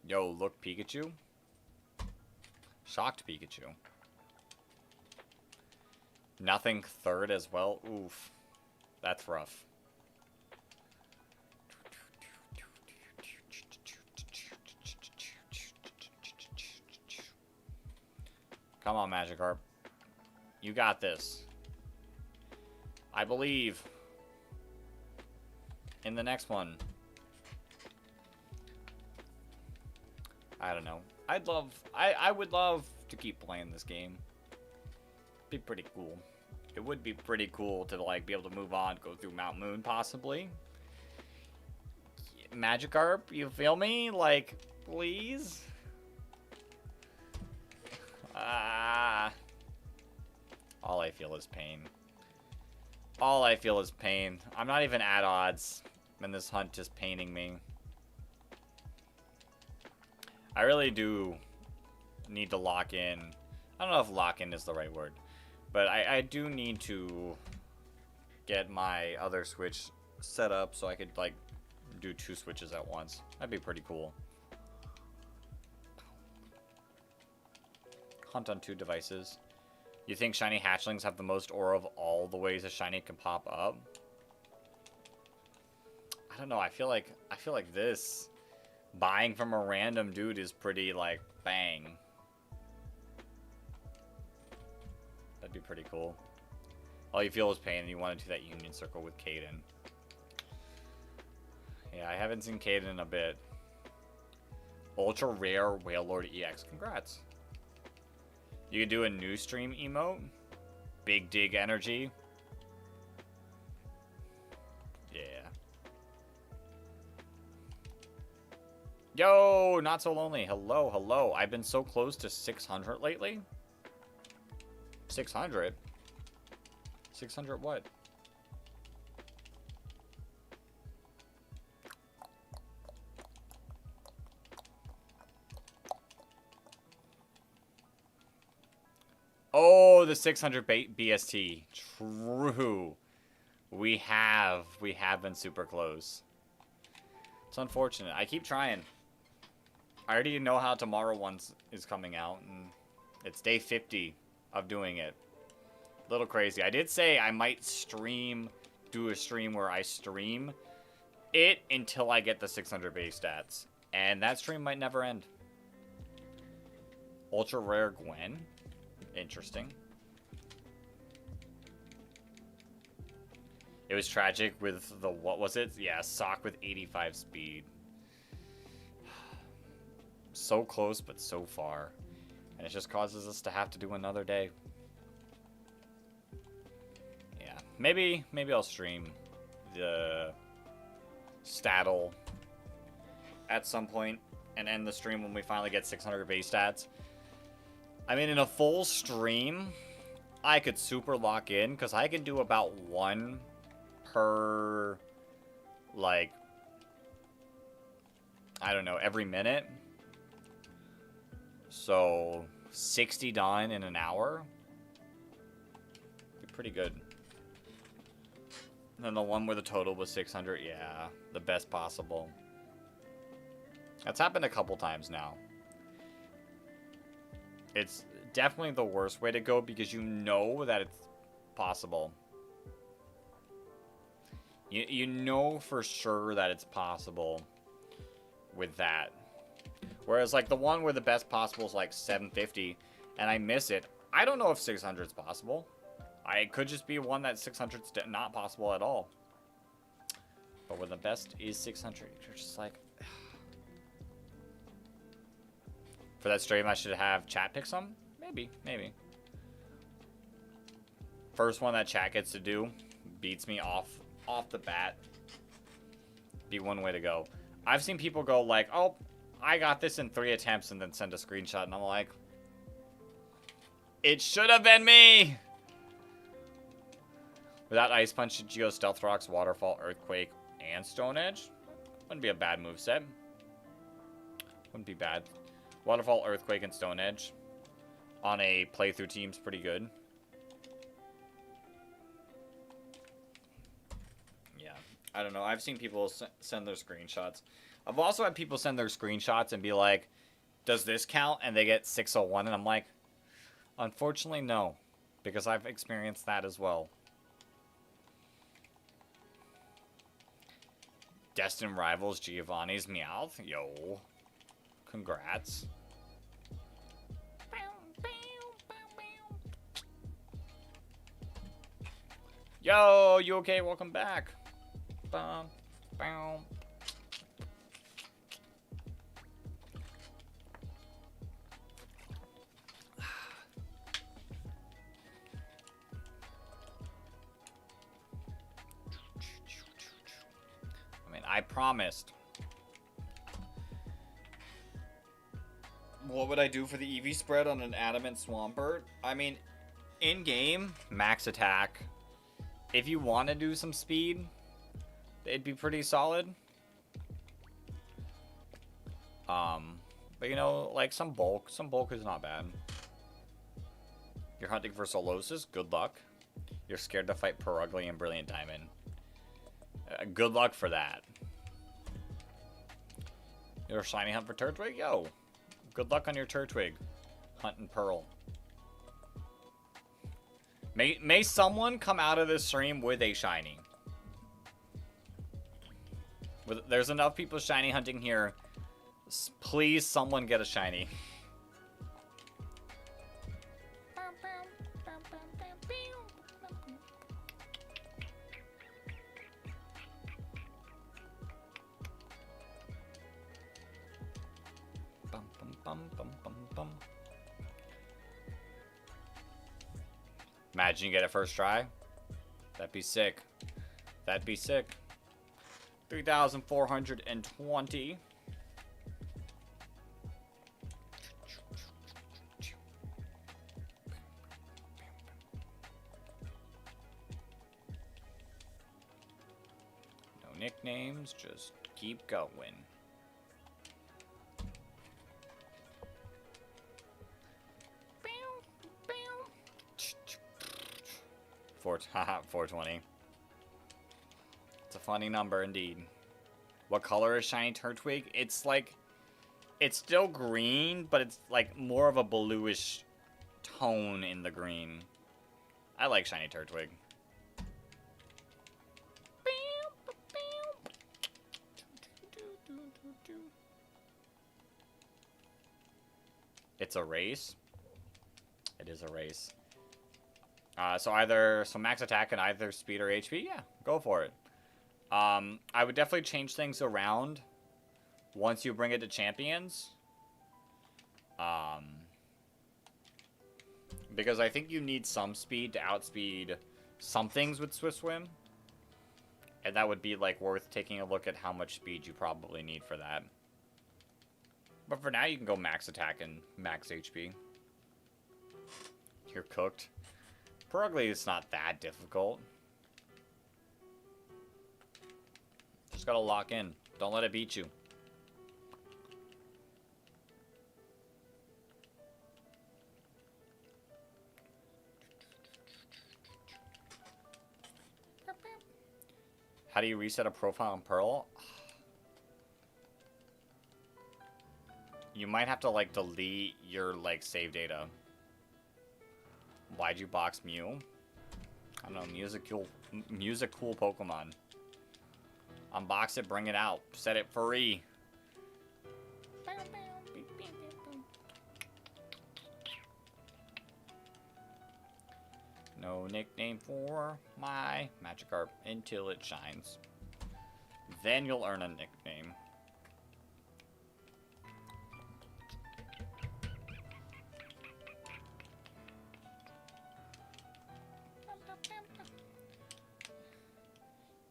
Yo, look, Pikachu. Shocked Pikachu. Nothing third as well. Oof. That's rough. Come on, Magikarp. You got this. I believe in the next one. I don't know. I would love to keep playing this game. Be pretty cool. It would be pretty cool to like be able to move on, go through Mount Moon possibly. Magikarp, you feel me? Like, please. All I feel is pain. All I feel is pain. I'm not even at odds, and this hunt is paining me. I really do need to lock in. I don't know if lock in is the right word, but I do need to get my other Switch set up so I could like do 2 Switches at once. That'd be pretty cool. Hunt on 2 devices. You think shiny hatchlings have the most aura of all the ways a shiny can pop up? I don't know. I feel like this buying from a random dude is pretty like bang. That'd be pretty cool. All you feel is pain and you want to do that union circle with Caden. Yeah, I haven't seen Caden in a bit. Ultra rare Wailord EX. Congrats. You can do a new stream emote. Big dig energy. Yeah. Yo, not so lonely. Hello, hello. I've been so close to 600 lately. 600? 600 what? Oh, the 600 BST. True. We have been super close. It's unfortunate. I keep trying. I already know how tomorrow one is coming out, and it's day 50 of doing it. A little crazy. I did say I might do a stream where I stream it until I get the 600 base stats. And that stream might never end. Ultra rare Gwen. Interesting. It was tragic with the, what was it? Yeah, sock with 85 speed. So close, but so far. And it just causes us to have to do another day. Yeah, maybe I'll stream the Staddle at some point and end the stream when we finally get 600 base stats. I mean, in a full stream, I could super lock in because I can do about one per, like, I don't know, every minute. So 60 done in an hour. Be pretty good. And then the one where the total was 600, yeah, the best possible. That's happened a couple times now. It's definitely the worst way to go because you know that it's possible. You know for sure that it's possible with that. Whereas, like, the one where the best possible is, like, 750, and I miss it, I don't know if 600 is possible. It could just be one that 600 is not possible at all. But when the best is 600, you're just like... For that stream, I should have chat pick some? Maybe. First one that chat gets to do beats me off the bat. Be one way to go. I've seen people go like, oh, I got this in 3 attempts and then send a screenshot. And I'm like, it should have been me. Without Ice Punch, Geo Stealth Rocks, Waterfall, Earthquake, and Stone Edge. Wouldn't be a bad moveset. Wouldn't be bad. Waterfall, Earthquake, and Stone Edge on a playthrough team's pretty good. Yeah, I don't know. I've seen people send their screenshots. I've also had people send their screenshots and be like, does this count? And they get 601, and I'm like, unfortunately, no. Because I've experienced that as well. Destined Rivals, Giovanni's Meowth. Yo. Congrats. Yo, you okay? Welcome back. Bum, bum. I mean, I promised. What would I do for the EV spread on an Adamant Swampert? I mean, in-game, max attack. If you want to do some speed, it'd be pretty solid. But you know, like some bulk is not bad. You're hunting for Solosis, good luck. You're scared to fight Perugly and Brilliant Diamond. Good luck for that. You're a shiny hunt for Turtwig? Yo, good luck on your Turtwig. Hunt and Pearl. May someone come out of this stream with a shiny. There's enough people shiny hunting here. Please, someone get a shiny. Bum, bum, bum, bum, bum, bum. Imagine you get it first try. That'd be sick. That'd be sick. 3,420. nicknames. Just keep going. 420. It's a funny number indeed. What color is shiny Turtwig? It's like, it's still green, but it's like more of a bluish tone in the green. I like shiny Turtwig. It's a race. It is a race. So max attack and either speed or HP. Yeah, go for it. I would definitely change things around once you bring it to champions. Because I think you need some speed to outspeed some things with Swift Swim. And that would be like worth taking a look at how much speed you probably need for that. But for now, you can go max attack and max HP. You're cooked. Probably it's not that difficult. Just gotta lock in. Don't let it beat you. How do you reset a profile in Pearl? You might have to, like, delete your, like, save data. Why'd you box Mew? I don't know, Mew's a cool Pokemon. Unbox it, bring it out. Set it free. No nickname for my Magikarp until it shines. Then you'll earn a nickname.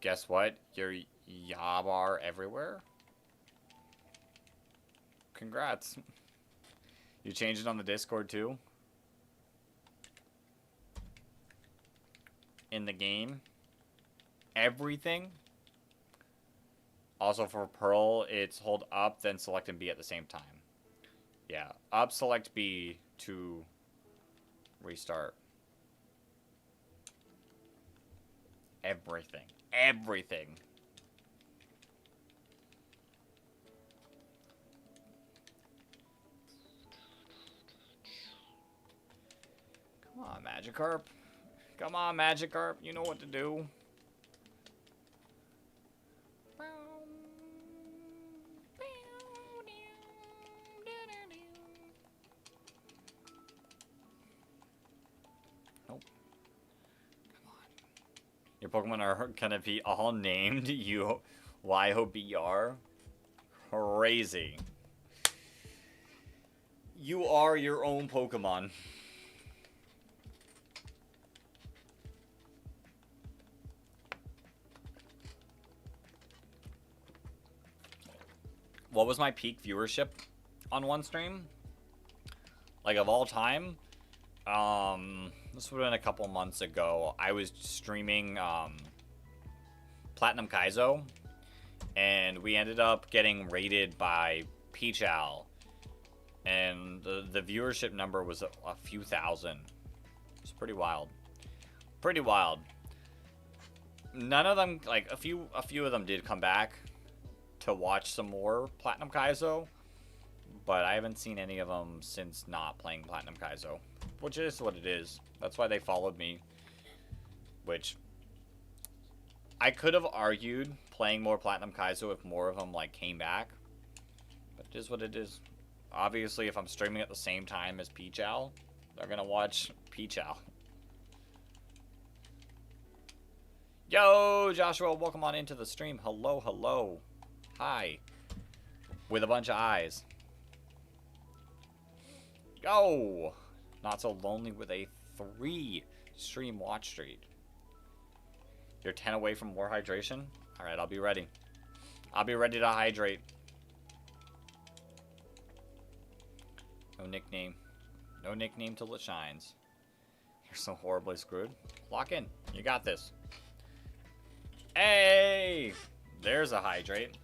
Guess what? You're Yabar everywhere? Congrats. You changed it on the Discord too? In the game? Everything? Also for Pearl, it's hold up, then select and B at the same time. Yeah, up, select B to restart. Everything. Everything. Come on, Magikarp. Come on, Magikarp. You know what to do. Nope. Come on. Your Pokemon are gonna be all named YOBR. Crazy. You are your own Pokemon. What was my peak viewership on one stream? Like, of all time? This would have been a couple months ago. I was streaming Platinum Kaizo, and we ended up getting raided by Peach Owl, and the viewership number was a few thousand. It's pretty wild. Pretty wild. None of them, like, a few of them did come back to watch some more Platinum Kaizo, but I haven't seen any of them since not playing Platinum Kaizo, which is what it is. That's why they followed me, which I could have argued playing more Platinum Kaizo if more of them, like, came back, but it is what it is. Obviously, if I'm streaming at the same time as Peach Owl, they're gonna watch Peach Owl. Yo, Joshua, welcome on into the stream. Hello, hello. Hi. With a bunch of eyes. Yo! Not so lonely with a 3 stream watch streak. You're 10 away from more hydration? Alright, I'll be ready. I'll be ready to hydrate. No nickname. No nickname till it shines. You're so horribly screwed. Lock in. You got this. Hey! There's a hydrate.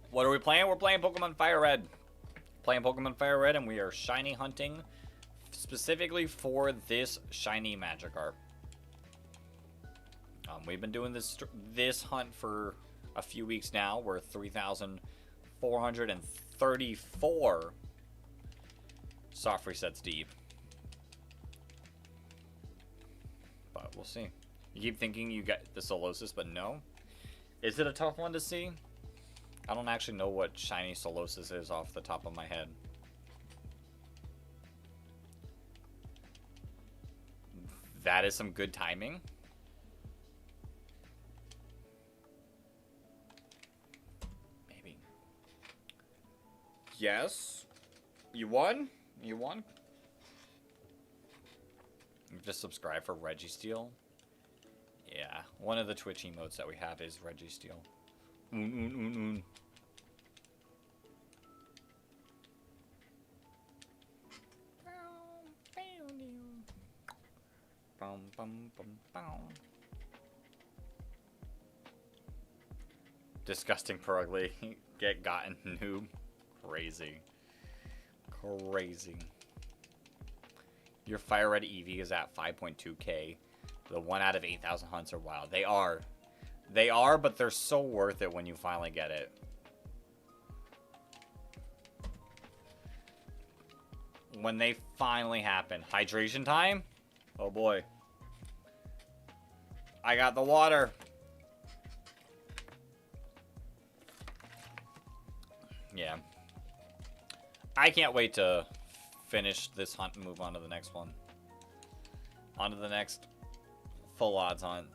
What are we playing? We're playing Pokemon Fire Red. Playing Pokemon Fire Red, and we are shiny hunting specifically for this shiny Magikarp. We've been doing this hunt for a few weeks now. We're 3,434 soft resets deep. But we'll see. You keep thinking you get the Solosis, but no. Is it a tough one to see? I don't actually know what shiny Solosis is off the top of my head. That is some good timing. Maybe. Yes. You won? You won? You just subscribe for Registeel. Yeah, one of the Twitch emotes that we have is Registeel. Disgusting Purugly. Get gotten noob. Crazy. Crazy. Your Fire Red EV is at 5.2k. The 1 out of 8,000 hunts are wild. They are. They are, but they're so worth it when you finally get it. When they finally happen. Hydration time? Oh boy. I got the water. Yeah. I can't wait to finish this hunt and move on to the next one. On to the next full odds hunt.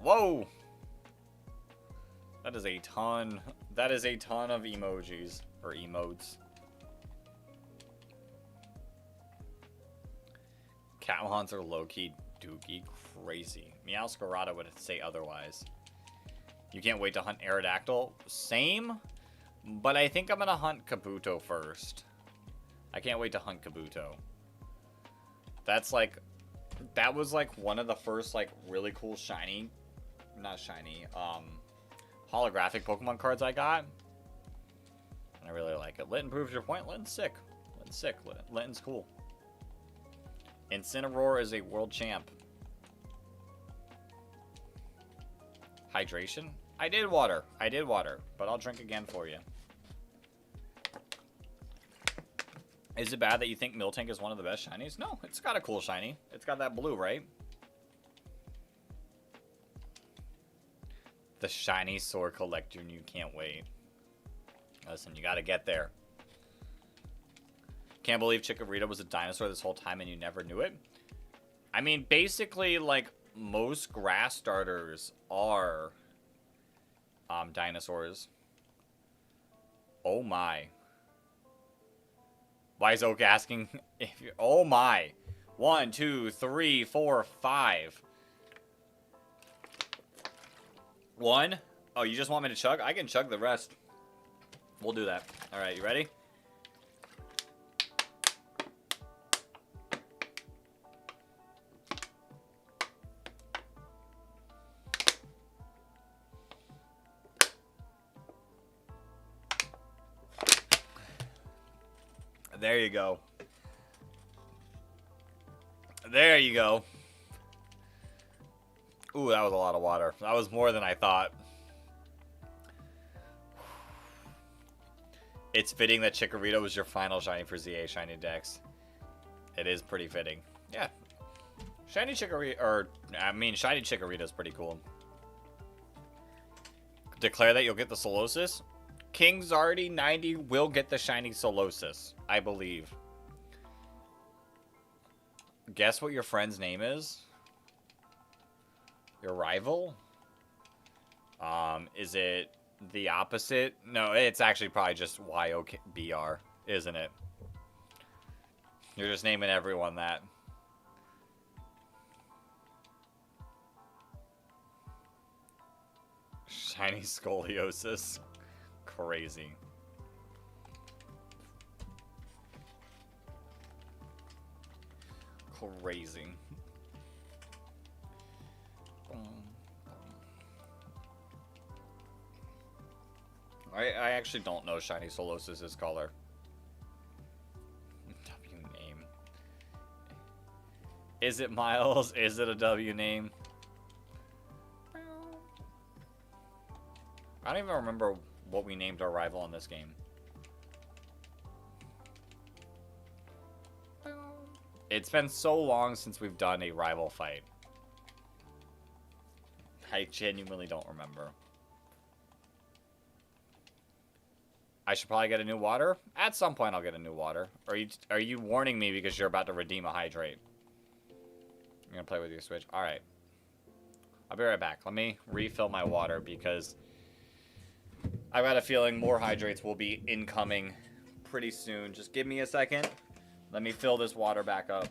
Whoa! That is a ton. That is a ton of emojis. Or emotes. Cattle hunts are low-key dookie crazy. Meowscarada would say otherwise. You can't wait to hunt Aerodactyl? Same, but I think I'm gonna hunt Kabuto first. I can't wait to hunt Kabuto. That's like, that was like one of the first like really cool shiny, not shiny, holographic Pokemon cards I got. I really like it. Litten proves your point. Litten's sick. Litten's sick. Litten's cool. Incineroar is a world champ. Hydration? I did water. I did water. But I'll drink again for you. Is it bad that you think Miltank is one of the best shinies? No, it's got a cool shiny. It's got that blue, right? The shiny sword collector and you can't wait. Listen, you gotta get there. Can't believe Chikorita was a dinosaur this whole time and you never knew it. I mean, basically, like, most grass starters are dinosaurs. Oh my. Why is Oak asking if you... Oh my. 1, 2, 3, 4, 5. 1. Oh, you just want me to chug? I can chug the rest. We'll do that. Alright, you ready? There you go. There you go. Ooh, that was a lot of water. That was more than I thought. It's fitting that Chikorita was your final shiny for ZA Shiny Dex. It is pretty fitting. Yeah. Shiny Chikorita, or, I mean, Shiny Chikorita is pretty cool. Declare that you'll get the Solosis. King Zardy 90 will get the shiny Solosis, I believe. Guess what your friend's name is? Your rival? Is it the opposite? No, it's actually probably just YOBR, isn't it? You're just naming everyone that. Shiny Scoliosis. Crazy. Crazy. I actually don't know Shiny Solosis' color. W name. Is it Miles? Is it a W name? I don't even remember what we named our rival in this game. It's been so long since we've done a rival fight. I genuinely don't remember. I should probably get a new water. At some point, I'll get a new water. Are you warning me because you're about to redeem a hydrate? I'm gonna play with your Switch. All right. I'll be right back. Let me refill my water because I've got a feeling more hydrates will be incoming pretty soon. Just give me a second. Let me fill this water back up.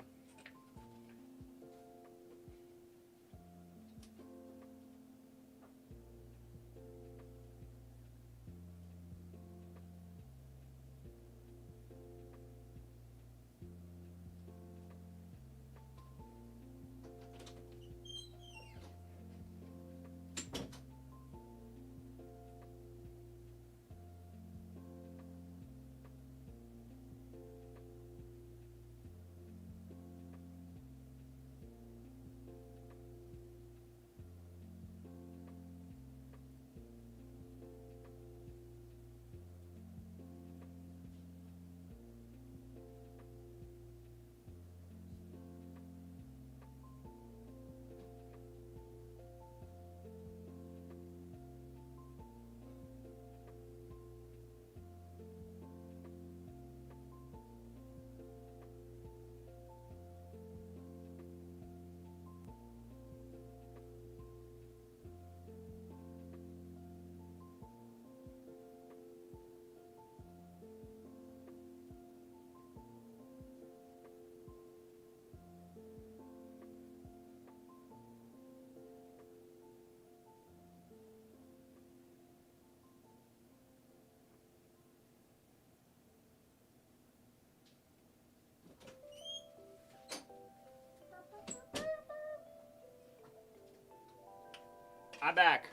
I'm back.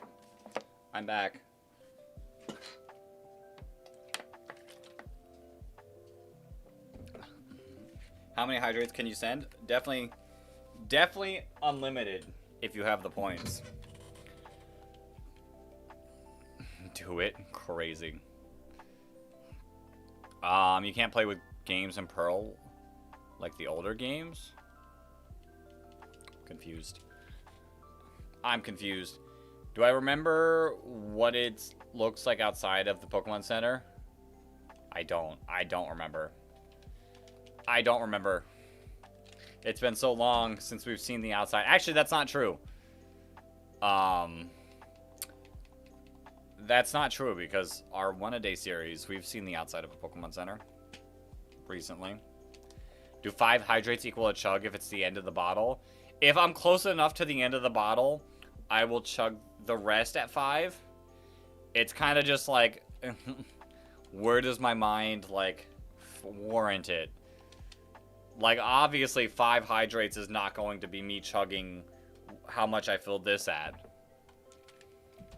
I'm back. How many hydrates can you send? Definitely unlimited if you have the points. Do it. Crazy. You can't play with games in Pearl like the older games? Confused. I'm confused. Do I remember what it looks like outside of the Pokemon Center? I don't remember. I don't remember. It's been so long since we've seen the outside. Actually, that's not true. That's not true because our one-a-day series, we've seen the outside of a Pokemon Center recently. Do 5 hydrates equal a chug if it's the end of the bottle? If I'm close enough to the end of the bottle, I will chug the rest at 5. It's kind of just like, where does my mind, like, warrant it? Like, obviously, 5 hydrates is not going to be me chugging how much I filled this at.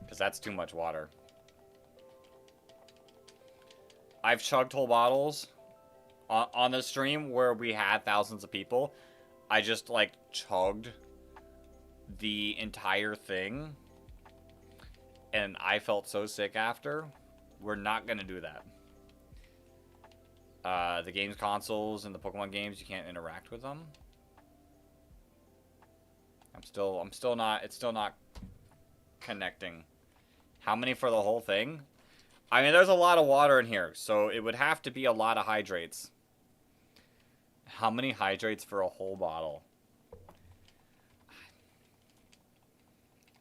Because that's too much water. I've chugged whole bottles on the stream where we had thousands of people. I just, like, chugged the entire thing. And I felt so sick after. We're not going to do that. The games consoles and the Pokemon games, you can't interact with them. I'm still not, it's still not connecting. How many for the whole thing? I mean, there's a lot of water in here, so it would have to be a lot of hydrates. How many hydrates for a whole bottle?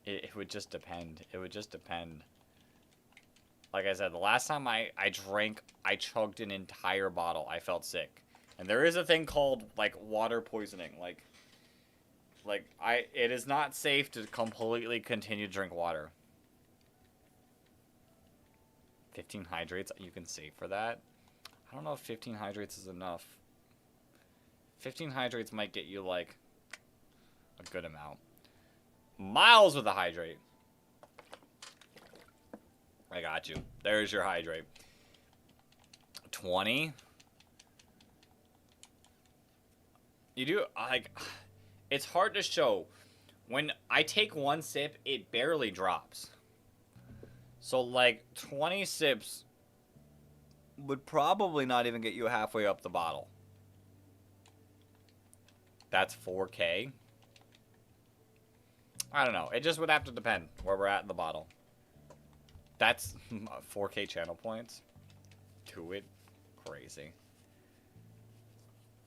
It would just depend. It would just depend. Like I said, the last time I chugged an entire bottle, I felt sick. And there is a thing called, like, water poisoning. It is not safe to completely continue to drink water. 15 hydrates, you can save for that? I don't know if 15 hydrates is enough. 15 hydrates might get you, like, a good amount. Miles with a hydrate. I got you. There's your hydrate. 20? You do, like, it's hard to show. When I take one sip, it barely drops. So, like, 20 sips would probably not even get you halfway up the bottle. That's 4K. I don't know. It just would have to depend where we're at in the bottle. That's 4K channel points. Do it. Crazy.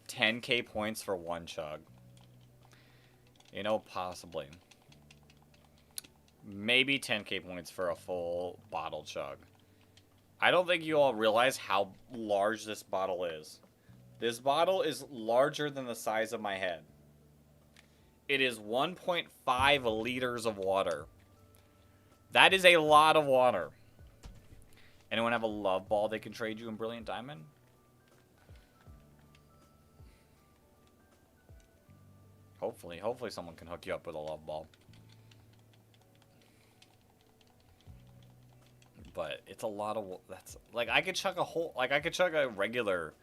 10K points for one chug. You know, possibly. Maybe 10K points for a full bottle chug. I don't think you all realize how large this bottle is. This bottle is larger than the size of my head. It is 1.5 liters of water. That is a lot of water. Anyone have a love ball they can trade you in Brilliant Diamond? Hopefully someone can hook you up with a love ball. But it's a lot of, that's, like, I could chug a regular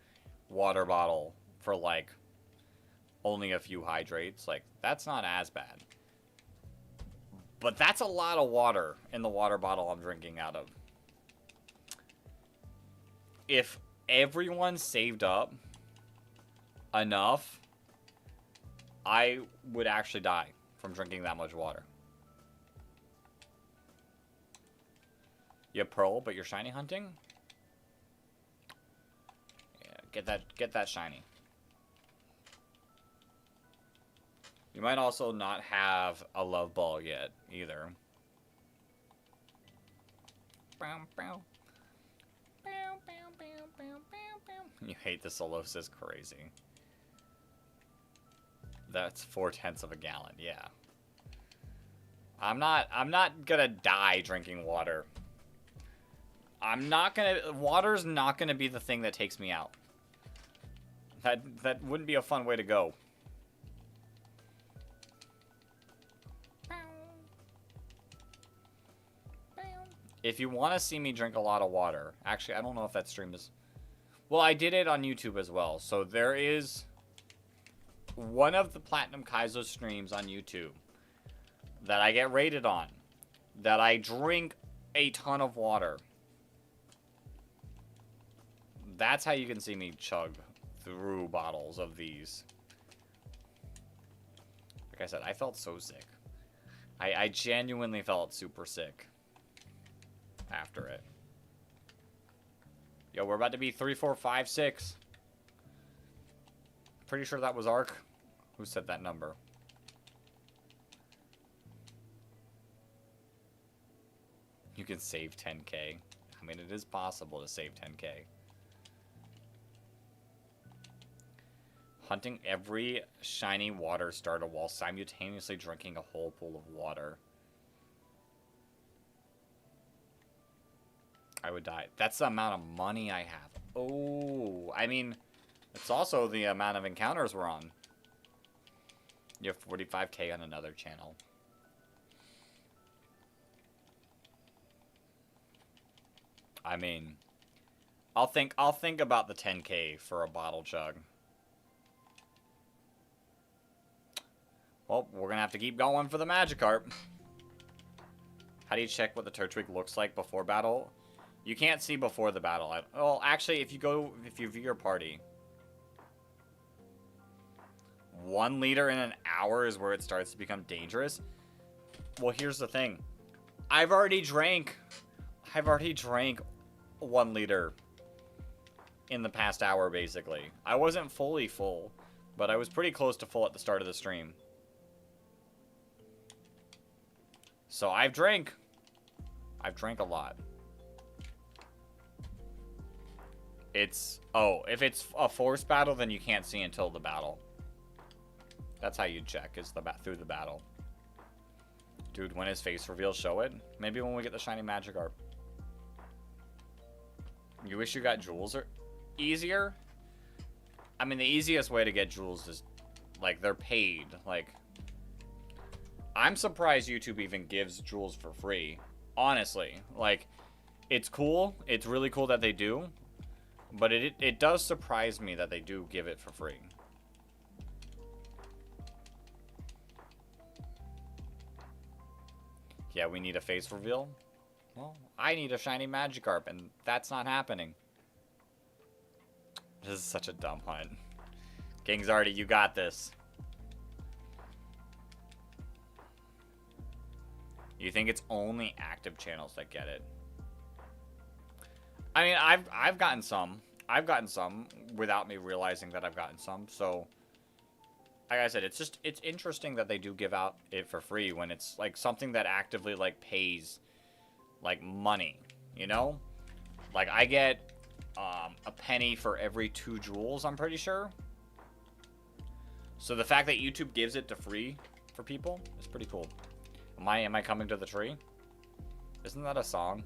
water bottle for, like, only a few hydrates. Like, that's not as bad. But that's a lot of water in the water bottle I'm drinking out of. If everyone saved up enough, I would actually die from drinking that much water. You have pearl, but you're shiny hunting? Yeah, get that shiny. You might also not have a love ball yet, either. You hate the Solosis crazy. That's 4/10 of a gallon, yeah. I'm not gonna die drinking water. Water's not gonna be the thing that takes me out. That wouldn't be a fun way to go. If you want to see me drink a lot of water, actually, I don't know if that stream is... Well, I did it on YouTube as well. So there is one of the Platinum Kaizo streams on YouTube that I get rated on, that I drink a ton of water. That's how you can see me chug through bottles of these. Like I said, I felt so sick. I genuinely felt super sick after it. Yo, we're about to be 3, 4, 5, 6. Pretty sure that was Ark. Who said that number? You can save 10K. I mean, it is possible to save 10K. Hunting every shiny water starter while simultaneously drinking a whole pool of water. I would die. That's the amount of money I have. Oh, I mean, it's also the amount of encounters we're on. You have 45K on another channel. I mean, I'll think about the 10K for a bottle chug. Well, we're gonna have to keep going for the Magikarp. How do you check what the Turtwig looks like before battle? You can't see before the battle. Well, actually, if you view your party, 1 liter in an hour is where it starts to become dangerous. Well, here's the thing. I've already drank 1 liter in the past hour, basically. I wasn't fully full, but I was pretty close to full at the start of the stream. So I've drank a lot. If it's a force battle, then you can't see until the battle. That's how you check, is through the battle. Dude, when his face reveal, show it. Maybe when we get the shiny Magikarp. You wish you got jewels or easier? I mean, the easiest way to get jewels is, like, they're paid. Like, I'm surprised YouTube even gives jewels for free. Honestly, like, It's cool. It's really cool that they do. But it does surprise me that they do give it for free. Yeah, we need a face reveal. Well, I need a shiny Magikarp, and that's not happening. This is such a dumb hunt. King Zardy, you got this. You think it's only active channels that get it? I mean, I've gotten some. I've gotten some without me realizing that I've gotten some. So, like I said, it's interesting that they do give out it for free when it's like something that actively like pays like money, you know? Like I get a penny for every 2 jewels, I'm pretty sure. So the fact that YouTube gives it to free for people is pretty cool. Am I coming to the tree? Isn't that a song?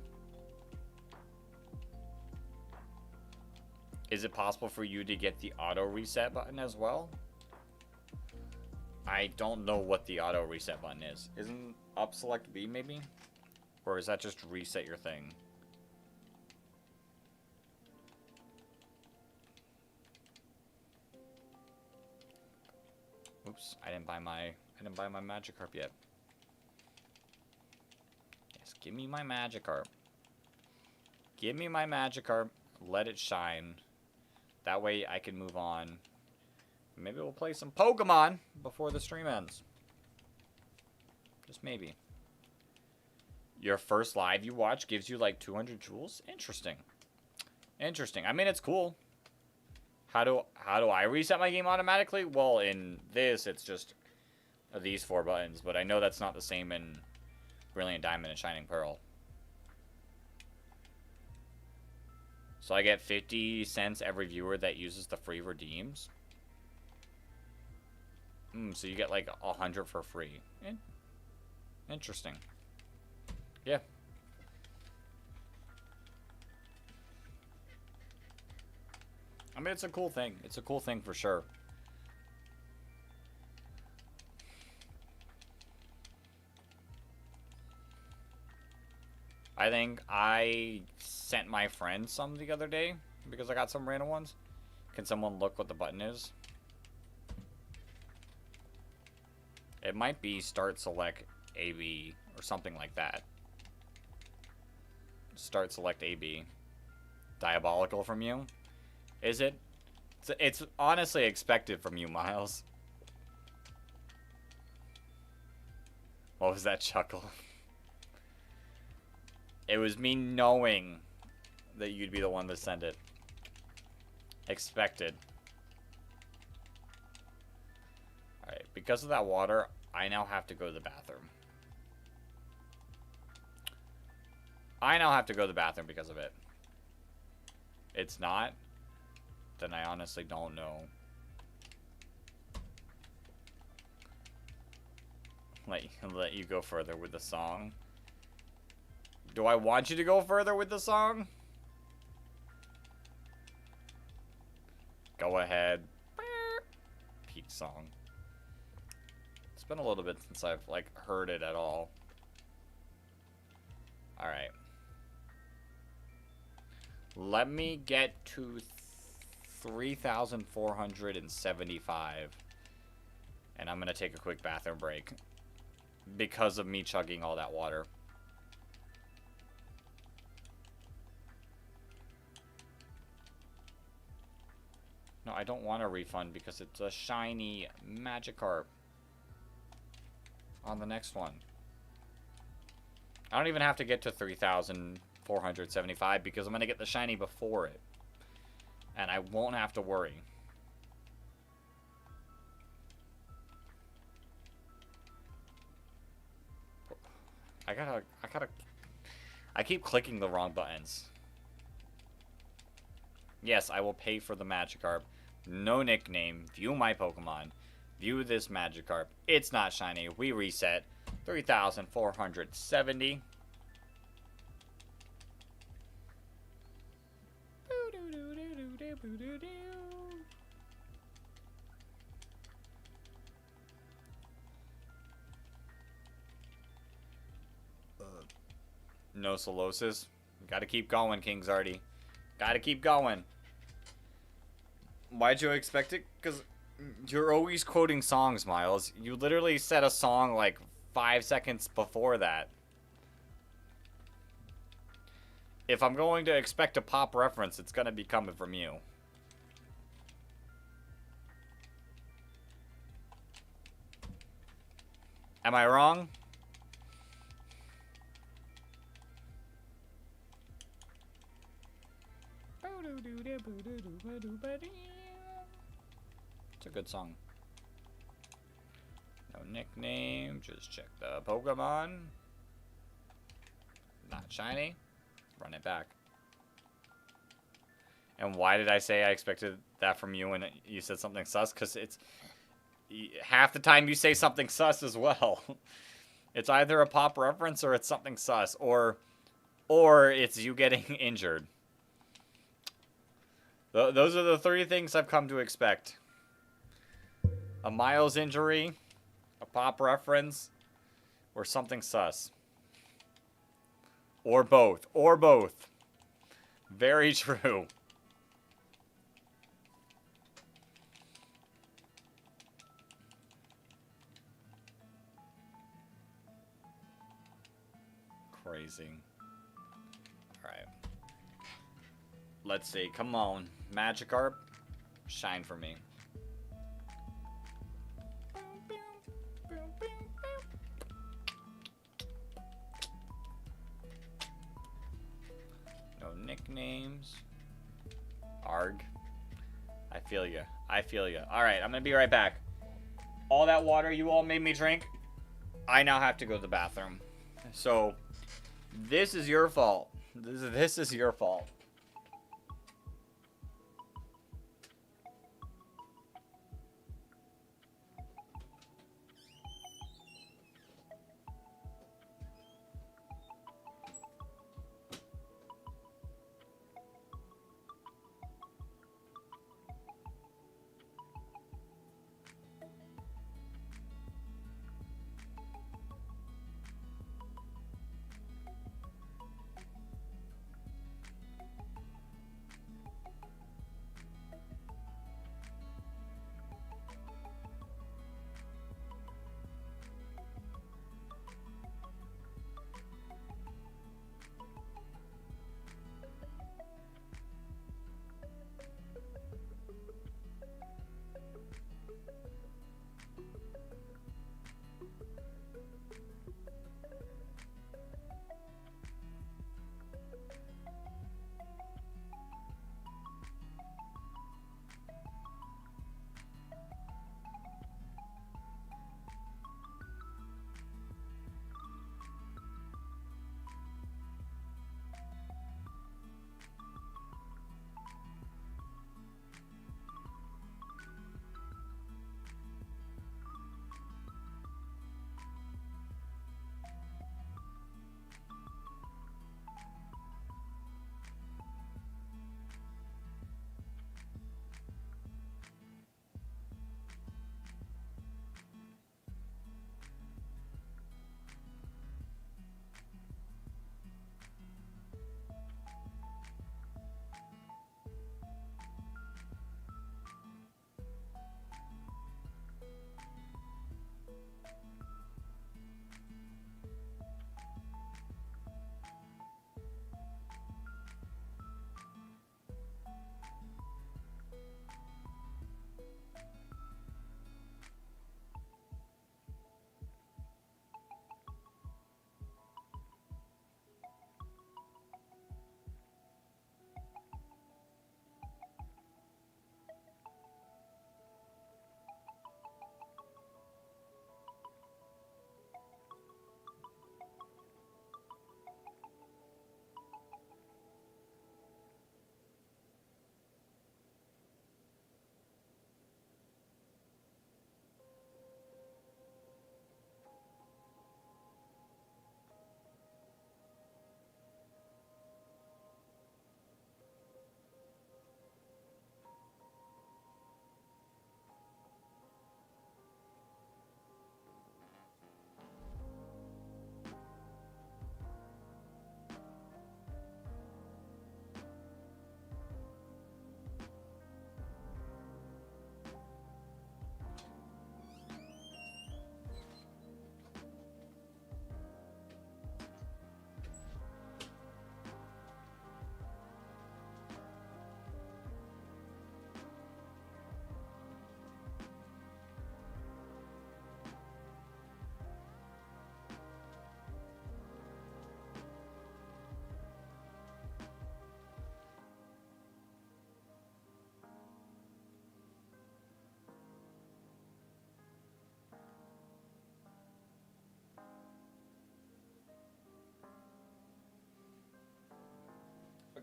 Is it possible for you to get the auto reset button as well? I don't know what the auto reset button is. Isn't up select B maybe? Or is that just reset your thing? Oops, I didn't buy my Magikarp yet. Yes, give me my Magikarp. Give me my Magikarp. Let it shine. That way I can move on. Maybe we'll play some Pokemon before the stream ends. Just maybe. Your first live you watch gives you like 200 jewels? Interesting. Interesting. I mean, it's cool. How do I reset my game automatically? Well, in this, it's just these 4 buttons. But I know that's not the same in Brilliant Diamond and Shining Pearl. So I get 50 cents every viewer that uses the free redeems. So you get like 100 for free. Interesting. Yeah. I mean, it's a cool thing. It's a cool thing for sure. I think I sent my friend some the other day because I got some random ones. Can someone look what the button is? It might be start select AB or something like that. Start select AB. Diabolical from you? Is it? It's honestly expected from you, Miles. What was that chuckle? It was me knowing that you'd be the one to send it. Expected. Alright, because of that water, I now have to go to the bathroom. I now have to go to the bathroom because of it. It's not? Then I honestly don't know. Let you go further with the song. Do I want you to go further with the song? Go ahead. Peak song. It's been a little bit since I've like heard it at all. Alright. Let me get to 3,475. And I'm gonna take a quick bathroom break. Because of me chugging all that water. No, I don't want a refund because it's a shiny Magikarp on the next one. I don't even have to get to 3,475 because I'm going to get the shiny before it. And I won't have to worry. I keep clicking the wrong buttons. Yes, I will pay for the Magikarp. No nickname. View my Pokemon. View this Magikarp. It's not shiny. We reset. 3,470. No Solosis. Gotta keep going, King Zardy. Gotta keep going. Why'd you expect it? Because you're always quoting songs, Miles. You literally said a song like 5 seconds before that. If I'm going to expect a pop reference, it's gonna be coming from you. Am I wrong? It's a good song. No nickname, just check the Pokemon. Not shiny. Run it back. And why did I say I expected that from you when you said something sus? Because it's... half the time you say something sus as well. It's either a pop reference or it's something sus. Or it's you getting injured. Those are the 3 things I've come to expect. A Miles injury, a pop reference, or something sus. Or both. Or both. Very true. Crazy. Alright. Let's see. Come on. Magikarp. Shine for me. No nicknames. Arg. I feel ya. I feel ya. Alright, I'm gonna be right back. All that water you all made me drink, I now have to go to the bathroom. So, this is your fault. This is your fault.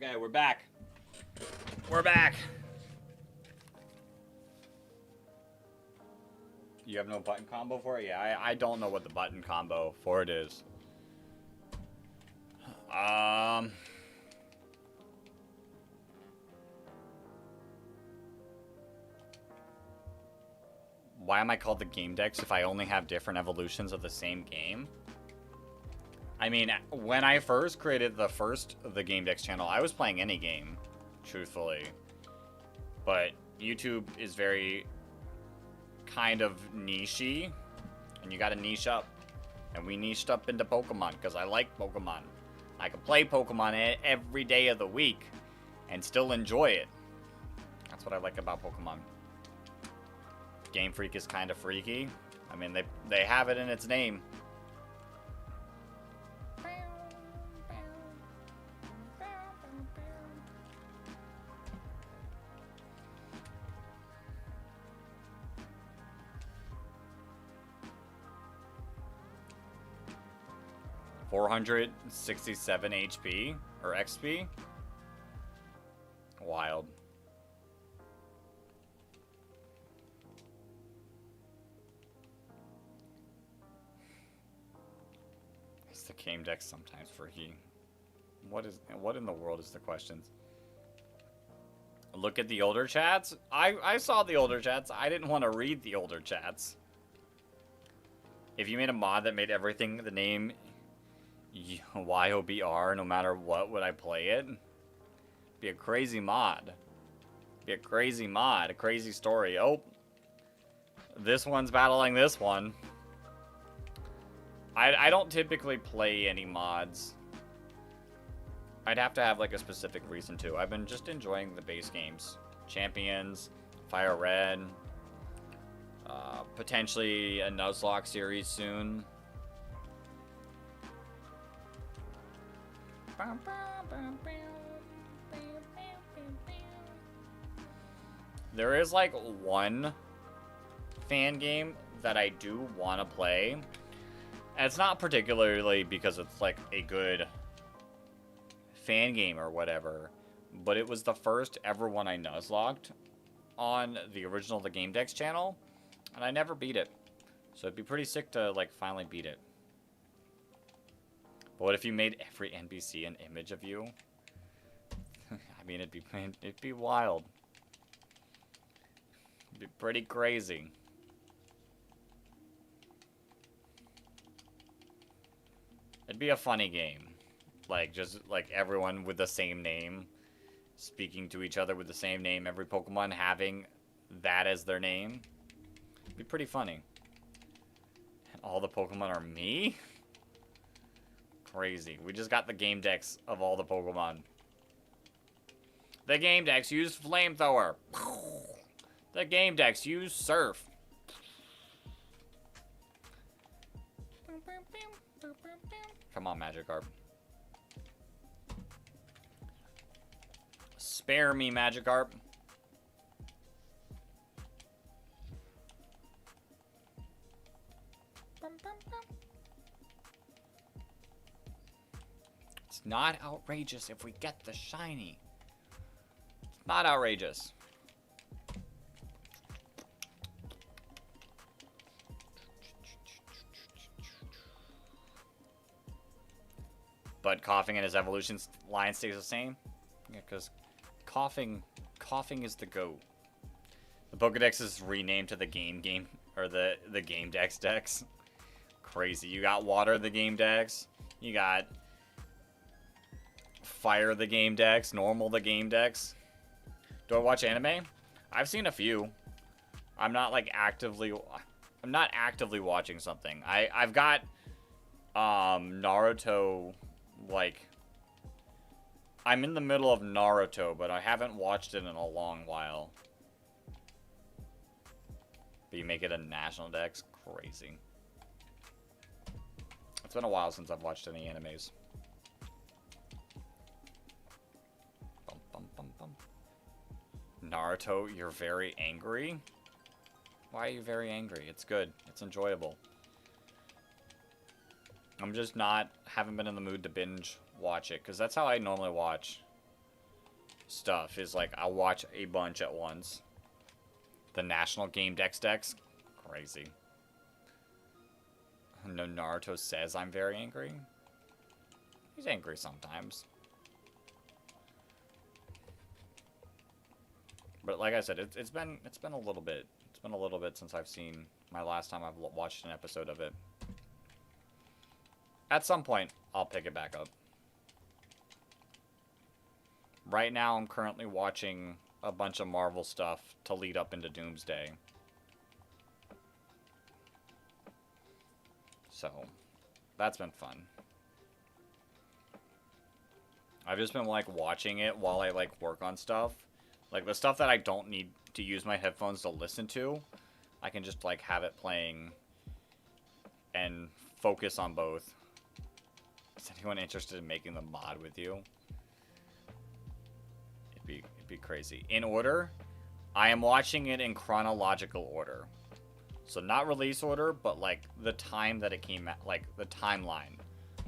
Okay, we're back. We're back. You have no button combo for it? Yeah, I don't know what the button combo for it is. Why am I called the Game Dex if I only have different evolutions of the same game? I mean, when I first created the Game Dex channel, I was playing any game, truthfully. But YouTube is very kind of niche-y, and you gotta niche up. And we niched up into Pokemon, because I like Pokemon. I can play Pokemon every day of the week, and still enjoy it. That's what I like about Pokemon. Game Freak is kind of freaky. I mean, they have it in its name. $467 HP or XP. Wild. It's the Game Dex sometimes freaky. What in the world is the questions? Look at the older chats. I saw the older chats. I didn't want to read the older chats. If you made a mod that made everything the name YOBR, no matter what, would I play it? Be a crazy mod. Be a crazy mod. A crazy story. Oh. This one's battling this one. I don't typically play any mods. I'd have to have like a specific reason to. I've been just enjoying the base games. Champions, Fire Red, potentially a Nuzlocke series soon. There is like one fan game that I do want to play. And it's not particularly because it's like a good fan game or whatever, but it was the first ever one I nuzlocked on the original The Game Dex channel, and I never beat it. So it'd be pretty sick to like finally beat it. But what if you made every NPC an image of you? I mean, it'd be wild. It'd be pretty crazy. It'd be a funny game. Like, just, like, everyone with the same name. Speaking to each other with the same name. Every Pokemon having that as their name. It'd be pretty funny. And all the Pokemon are me? Crazy. We just got the Game Dex of all the Pokemon. The Game Dex used Flamethrower. The Game Dex used Surf. Come on, Magikarp. Spare me, Magikarp. It's not outrageous if we get the shiny. It's not outrageous. But coughing in his evolution line stays the same? Yeah, because coughing is the GOAT. The Pokedex is renamed to the the Game Dex. Crazy. You got Water the Game Dex. You got Fire the Game Dex. Normal the Game Dex. Do I watch anime? I've seen a few. I'm not actively watching something. I've got Naruto. I'm in the middle of Naruto, but I haven't watched it in a long while. But you make it a national dex? Crazy. It's been a while since I've watched any animes. Bum, bum, bum, bum. Naruto, you're very angry? Why are you very angry? It's good. It's enjoyable. I'm just haven't been in the mood to binge watch it, because that's how I normally watch stuff is like I'll watch a bunch at once. The National Game decks. Crazy. No, Naruto says I'm very angry. He's angry sometimes. But like I said, it's been a little bit. It's been a little bit since I've seen my last time I've watched an episode of it. At some point, I'll pick it back up. Right now, I'm currently watching a bunch of Marvel stuff to lead up into Doomsday. So, that's been fun. I've just been, like, watching it while I, like, work on stuff. Like, the stuff that I don't need to use my headphones to listen to, I can just, like, have it playing and focus on both. Is anyone interested in making the mod with you? It'd be crazy. In order, I am watching it in chronological order. So not release order, but, like, the time that it came out, like, the timeline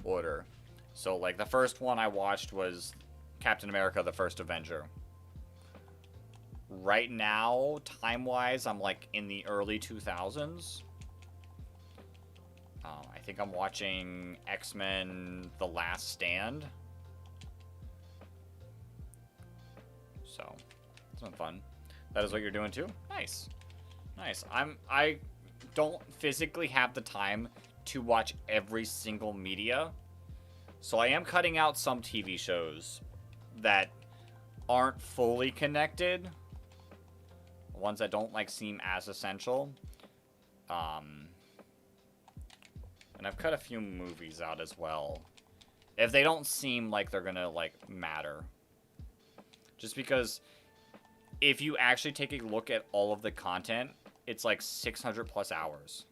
order. So, like, the first one I watched was Captain America, the First Avenger. Right now, time-wise, I'm, like, in the early 2000s. I think I'm watching X-Men The Last Stand. So, it's been fun. That is what you're doing, too? Nice. Nice. I don't physically have the time to watch every single media. So I am cutting out some TV shows that aren't fully connected. Ones that don't, like, seem as essential. And I've cut a few movies out as well. If they don't seem like they're gonna, like, matter. Just because if you actually take a look at all of the content, it's like 600 plus hours.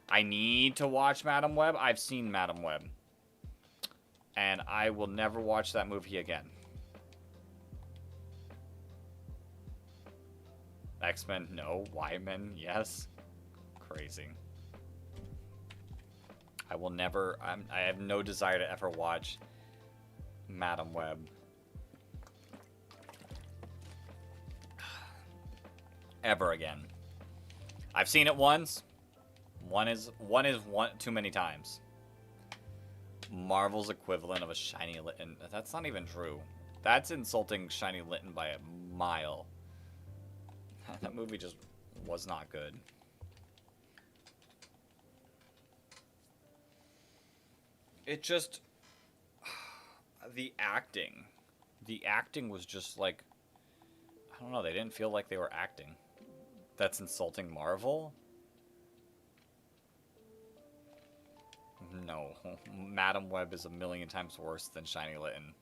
I need to watch Madam Web. I've seen Madam Web. And I will never watch that movie again. X-Men, no. Y-Men, yes. Crazy. I will never... I have no desire to ever watch Madam Web. Ever again. I've seen it once. One is one too many times. Marvel's equivalent of a Shiny Litten. That's not even true. That's insulting Shiny Litten by a mile. That movie just was not good. It just... The acting. The acting was just like... I don't know, they didn't feel like they were acting. That's insulting Marvel? No. Madam Web is a million times worse than Shiny Litten.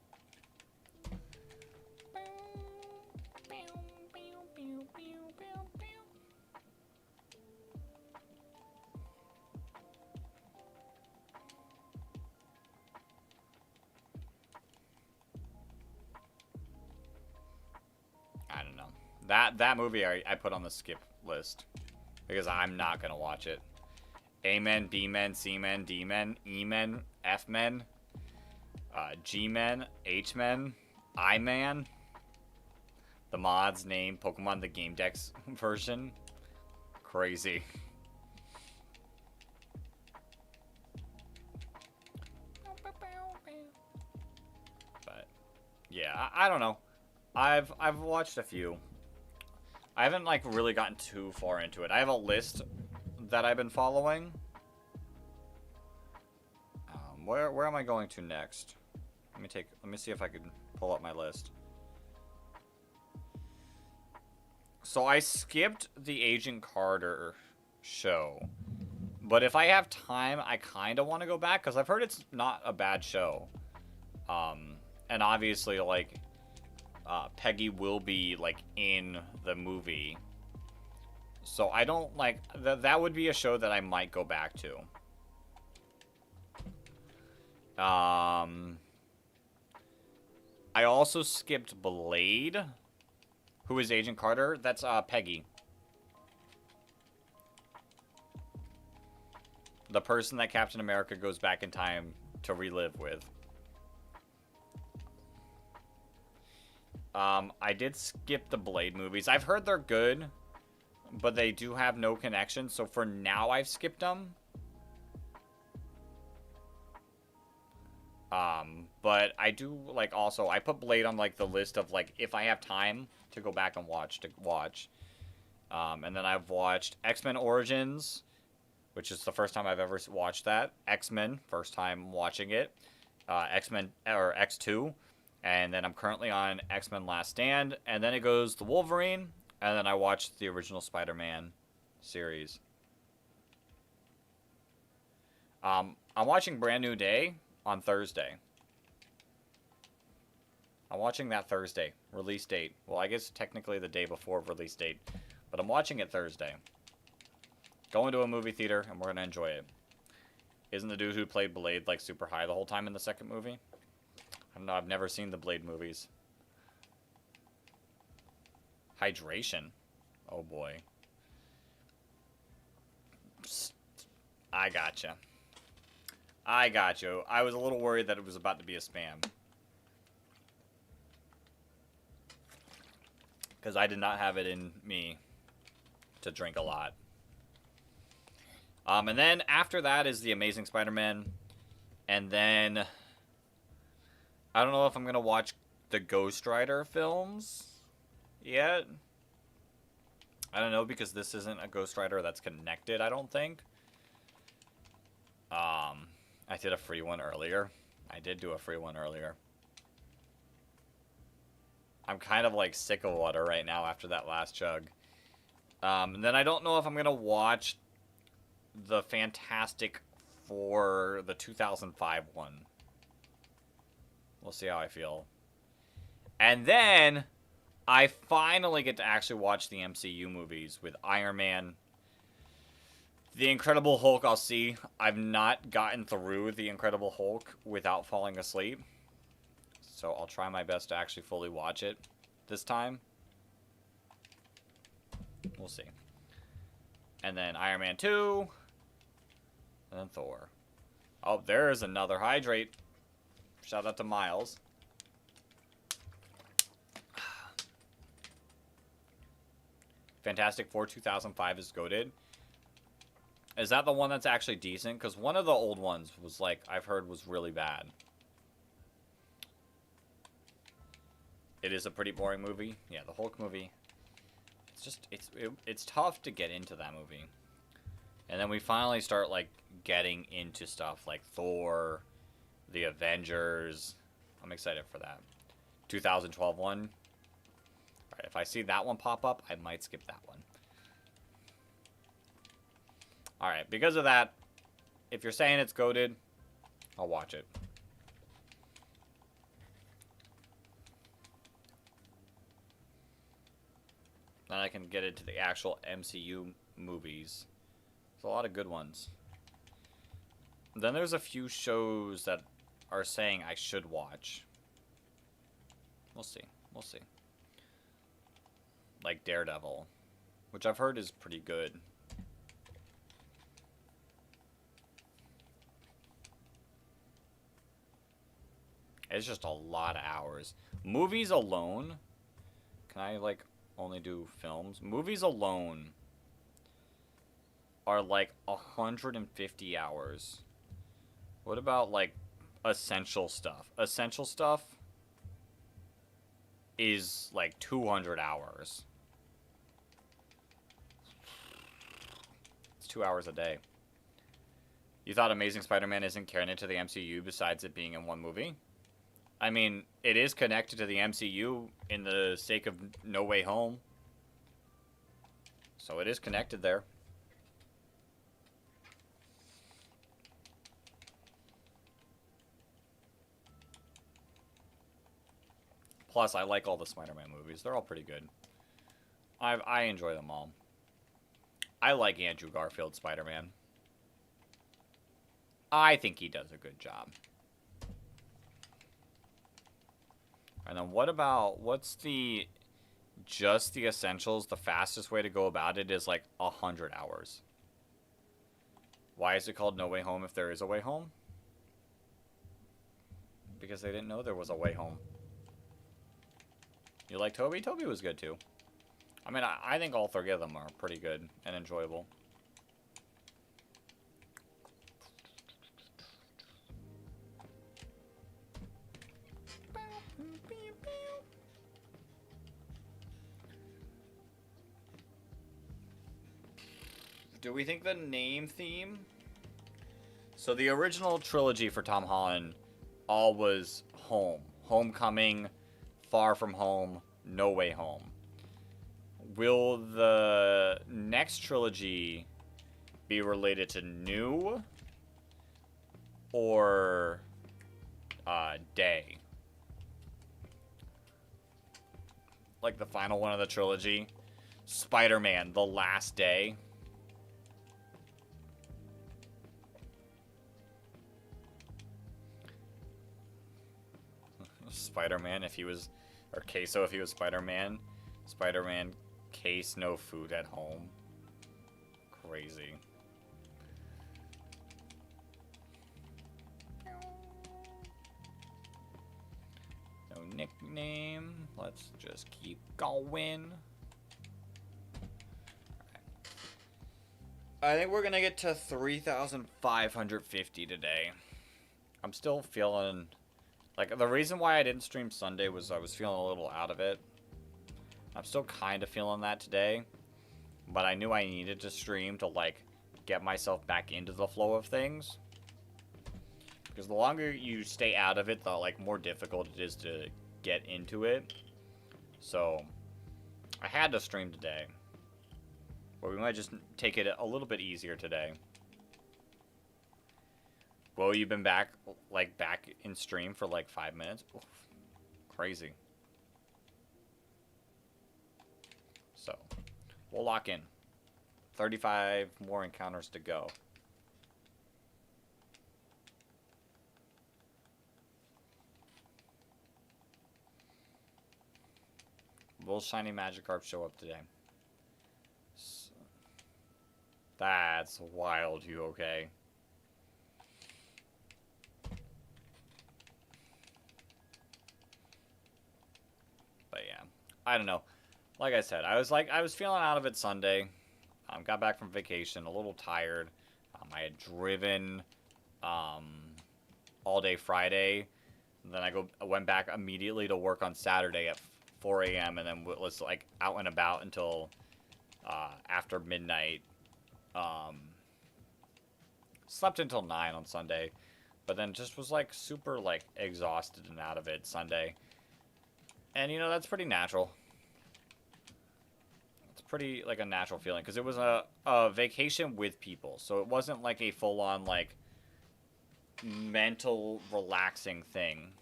I don't know. That movie I put on the skip list. Because I'm not going to watch it. A-men, B-men, C-men, D-men, E-men, F-men, G-men, H-men, I-man. The mod's name, Pokemon the Game Dex version. Crazy. But, yeah, I don't know. I've watched a few. I haven't, like, really gotten too far into it. I have a list that I've been following. Where am I going to next? Let me see if I can pull up my list. So I skipped the Agent Carter show. But if I have time, I kind of want to go back because I've heard it's not a bad show. And obviously, like, Peggy will be, like, in the movie. So I don't, like, that would be a show that I might go back to. I also skipped Blade. Who is Agent Carter? That's, Peggy. The person that Captain America goes back in time to relive with. I did skip the Blade movies. I've heard they're good, but they do have no connection. So for now, I've skipped them. But I do, like, also, I put Blade on, like, the list of, like, if I have time to go back and watch. And then I've watched X-Men Origins, which is the first time I've ever watched that. X-Men, first time watching it. X-Men, or X2. And then I'm currently on X-Men Last Stand. And then it goes the Wolverine. And then I watched the original Spider-Man series. I'm watching Brand New Day on Thursday. I'm watching that Thursday. Release date. Well, I guess technically the day before release date. But I'm watching it Thursday. Going to a movie theater, and we're going to enjoy it. Isn't the dude who played Blade, like, super high the whole time in the second movie? I don't know. I've never seen the Blade movies. Hydration. Oh, boy. Psst. I gotcha. I got you. I was a little worried that it was about to be a spam. Because I did not have it in me to drink a lot. And then after that is The Amazing Spider-Man. And then I don't know if I'm going to watch the Ghost Rider films yet. I don't know, because this isn't a Ghost Rider that's connected, I don't think. I did a free one earlier. I did do a free one earlier. I'm kind of like sick of water right now after that last chug. And then I don't know if I'm going to watch the Fantastic Four, the 2005 one. We'll see how I feel. And then I finally get to actually watch the MCU movies with Iron Man. The Incredible Hulk, I'll see. I've not gotten through The Incredible Hulk without falling asleep. So I'll try my best to actually fully watch it this time. We'll see. And then Iron Man 2. And then Thor. Oh, there's another hydrate. Shout out to Miles. Fantastic Four 2005 is goated. Is that the one that's actually decent? Because one of the old ones was, like, I've heard was really bad. It is a pretty boring movie. Yeah, the Hulk movie. It's just, it's tough to get into that movie. And then we finally start, like, getting into stuff like Thor, the Avengers. I'm excited for that. 2012 one. Alright, if I see that one pop up, I might skip that one. Alright, because of that, if you're saying it's goated, I'll watch it. Then I can get into the actual MCU movies. There's a lot of good ones. Then there's a few shows that are saying I should watch. We'll see. We'll see. Like Daredevil, which I've heard is pretty good. It's just a lot of hours. Movies alone. Can I, like, only do films? Movies alone are, like, 150 hours. What about, like, essential stuff? Essential stuff is, like, 200 hours. It's 2 hours a day. You thought Amazing Spider-Man isn't canon to the MCU besides it being in one movie? I mean, it is connected to the MCU in the sake of No Way Home. So it is connected there. Plus, I like all the Spider-Man movies. They're all pretty good. I enjoy them all. I like Andrew Garfield's Spider-Man. I think he does a good job. And then what about, what's the, just the essentials, the fastest way to go about it is like 100 hours. Why is it called No Way Home if there is a way home? Because they didn't know there was a way home. You like Toby? Toby was good too. I mean, I think all three of them are pretty good and enjoyable. Do we think the name theme? So the original trilogy for Tom Holland all was Home. Homecoming, Far From Home, No Way Home. Will the next trilogy be related to New or Day? Like the final one of the trilogy? Spider-Man, The Last Day. Spider-Man if he was, or Queso if he was Spider-Man. Spider-Man, case no food at home. Crazy. No nickname. Let's just keep going. I think we're gonna get to 3,550 today. I'm still feeling... Like, the reason why I didn't stream Sunday was I was feeling a little out of it. I'm still kind of feeling that today. But I knew I needed to stream to, like, get myself back into the flow of things. Because the longer you stay out of it, the, like, more difficult it is to get into it. So, I had to stream today. But we might just take it a little bit easier today. Well, you've been back, like, back in stream for, like, 5 minutes? Oof. Crazy. So, we'll lock in. 35 more encounters to go. Will shiny Magikarp show up today? That's wild, you okay? But yeah, I don't know. Like I said, I was feeling out of it Sunday. Got back from vacation, a little tired. I had driven all day Friday. Then I went back immediately to work on Saturday at 4 a.m. and then was like out and about until after midnight. Slept until 9 on Sunday, but then just was like super like exhausted and out of it Sunday. And, you know, that's pretty natural. It's pretty, like, a natural feeling. Because it was a vacation with people. So it wasn't, like, a full-on, like, mental relaxing thing.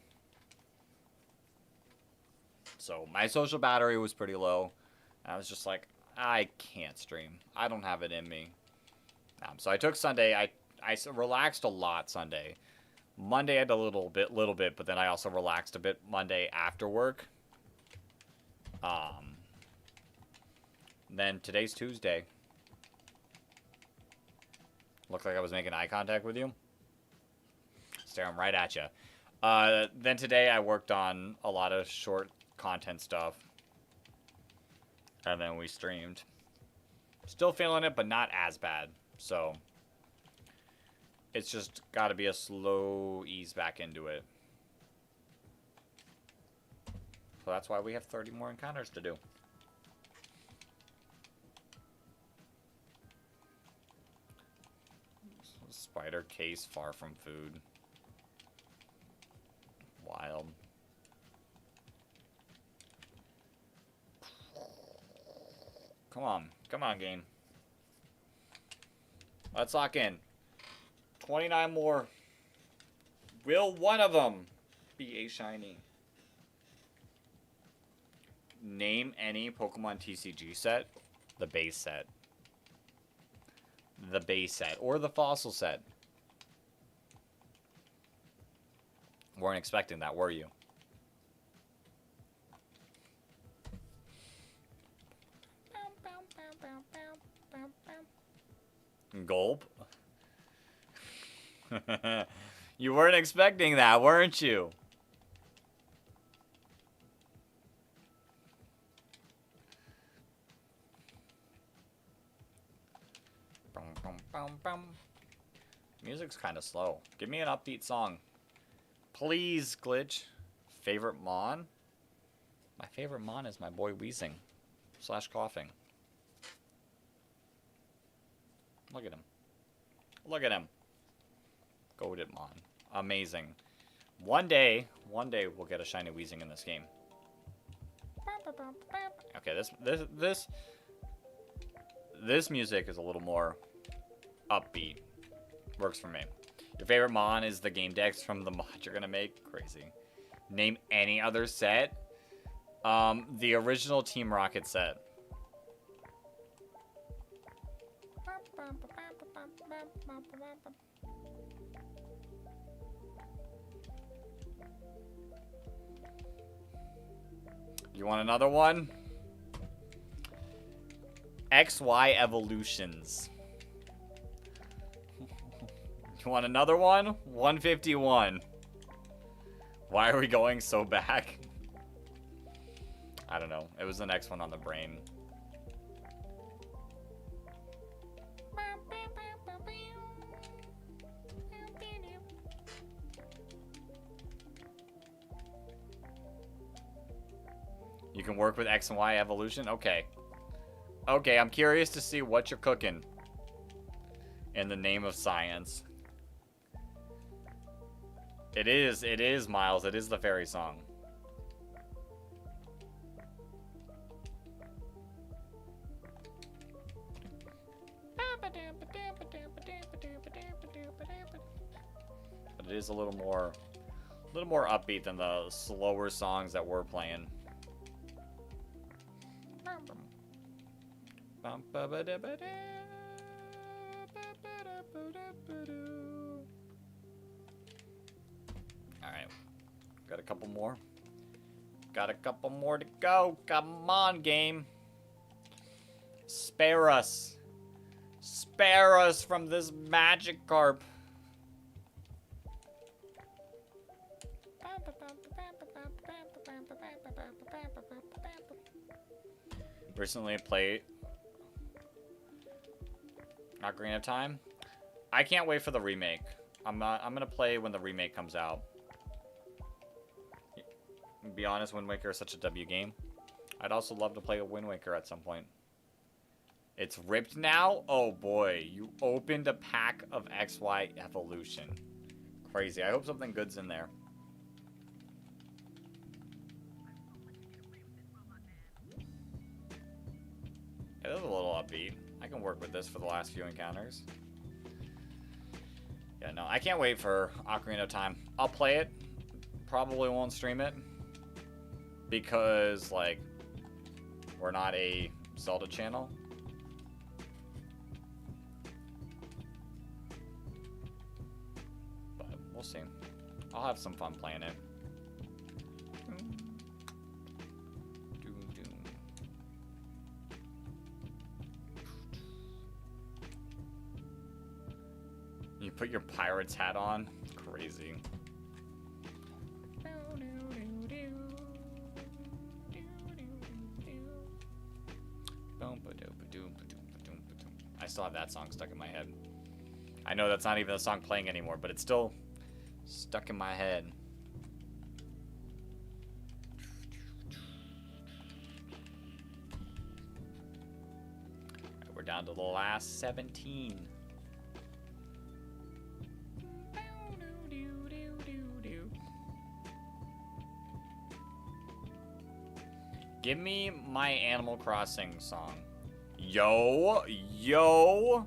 So my social battery was pretty low. I was just like, I can't stream. I don't have it in me. So I took Sunday. I relaxed a lot Sunday. Monday I had a little bit, but then I also relaxed a bit Monday after work. Then today's Tuesday. Looked like I was making eye contact with you. Staring right at you. Then today I worked on a lot of short content stuff. And then we streamed. Still feeling it, but not as bad. So, it's just got to be a slow ease back into it. So that's why we have 30 more encounters to do. Spider case far from food. Wild. Come on. Come on, game. Let's lock in. 29 more. Will one of them be a shiny? Name any Pokemon TCG set. The base set. The base set. Or the fossil set. Weren't expecting that, were you? Gulp? You weren't expecting that, weren't you? Music's kind of slow. Give me an upbeat song. Please, glitch. Favorite Mon? My favorite Mon is my boy wheezing. / coughing. Look at him. Look at him. Goated Mon. Amazing. One day we'll get a shiny wheezing in this game. Okay, this music is a little more upbeat. Works for me. Your favorite Mon is the game decks from the mod you're gonna make? Crazy. Name any other set? The original Team Rocket set. You want another one? XY Evolutions. You want another one? 151. Why are we going so back? I don't know. It was the next one on the brain. You can work with X and Y evolution? Okay. Okay, I'm curious to see what you're cooking. In the name of science. It is, Miles. It is the fairy song. But it is a little more upbeat than the slower songs that we're playing. Alright. Got a couple more. Got a couple more to go. Come on, game. Spare us. Spare us from this Magikarp. Recently played Ocarina of Time. I can't wait for the remake. I'm gonna play when the remake comes out. To be honest, Wind Waker is such a W game. I'd also love to play a Wind Waker at some point. It's ripped now? Oh boy, you opened a pack of XY Evolution. Crazy. I hope something good's in there. Yeah, this is a little upbeat. I can work with this for the last few encounters. Yeah, no, I can't wait for Ocarina of Time. I'll play it. Probably won't stream it. Because, like, we're not a Zelda channel. But we'll see. I'll have some fun playing it. You put your pirate's hat on? Crazy. I still have that song stuck in my head. I know that's not even a song playing anymore, but it's still stuck in my head. We're down to the last 17. Give me my Animal Crossing song. Yo, yo.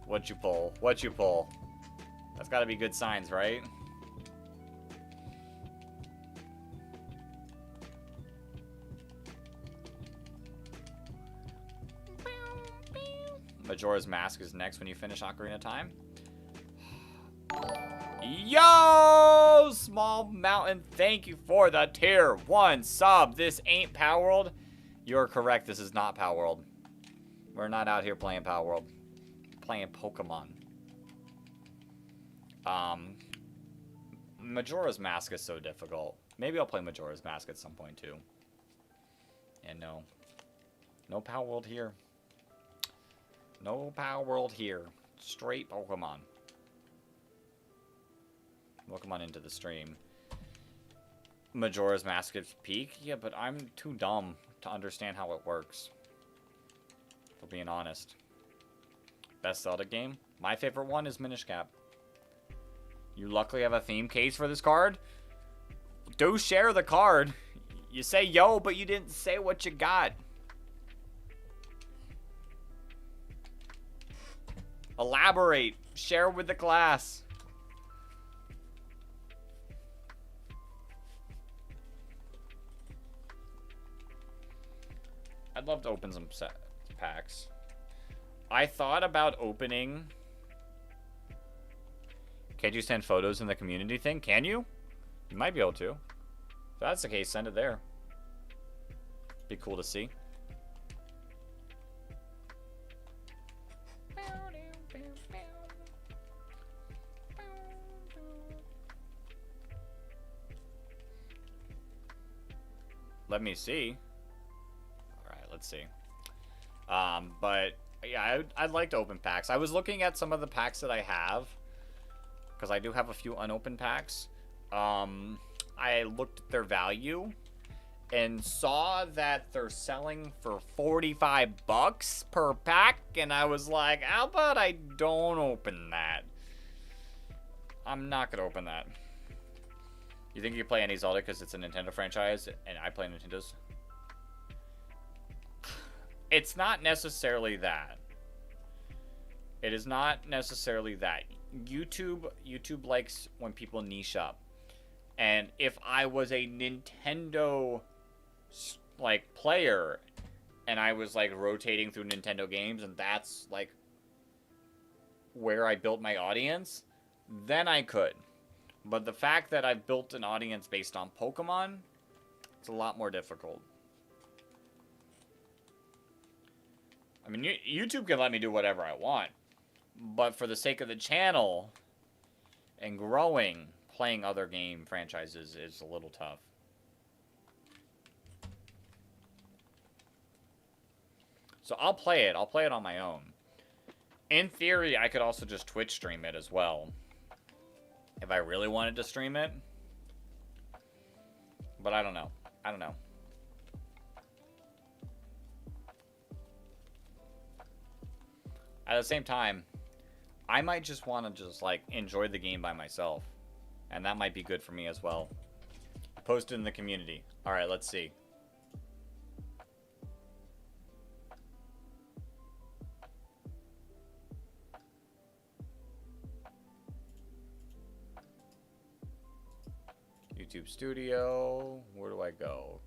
What'd you pull? What'd you pull? That's gotta be good signs, right? Majora's Mask is next when you finish Ocarina of Time. Yo! Small Mountain, thank you for the tier 1 sub. This ain't Power World. You're correct, this is not Power World. We're not out here playing Power World. Playing Pokemon. Majora's Mask is so difficult. Maybe I'll play Majora's Mask at some point too. And no. No Power World here. No Power World here. Straight Pokemon. Welcome on into the stream. Majora's Mask is peak? Yeah, but I'm too dumb to understand how it works. For being honest. Best Zelda game? My favorite one is Minish Cap. You luckily have a theme case for this card? Do share the card. You say yo, but you didn't say what you got. Elaborate. Share with the class. I'd love to open some packs. I thought about opening... Can't you send photos in the community thing? Can you? You might be able to. If that's the case, send it there. Be cool to see. Let me see. Alright, let's see. But yeah, I'd like to open packs. I was looking at some of the packs that I have, because I do have a few unopened packs. I looked at their value and saw that they're selling for 45 bucks per pack, and I was like, how about I don't open that? I'm not gonna open that. You think you can play any Zelda because it's a Nintendo franchise and I play Nintendo's? It's not necessarily that. It is not necessarily that. YouTube likes when people niche up. And if I was a Nintendo like player and I was like rotating through Nintendo games and that's like where I built my audience, then I could. But the fact that I've built an audience based on Pokemon, it's a lot more difficult. I mean, YouTube can let me do whatever I want. But for the sake of the channel and growing, playing other game franchises is a little tough. So I'll play it. I'll play it on my own. In theory, I could also just Twitch stream it as well, if I really wanted to stream it. But I don't know. I don't know. At the same time, I might just want to just like enjoy the game by myself. And that might be good for me as well. Post it in the community. Alright, let's see. YouTube Studio. Where do I go?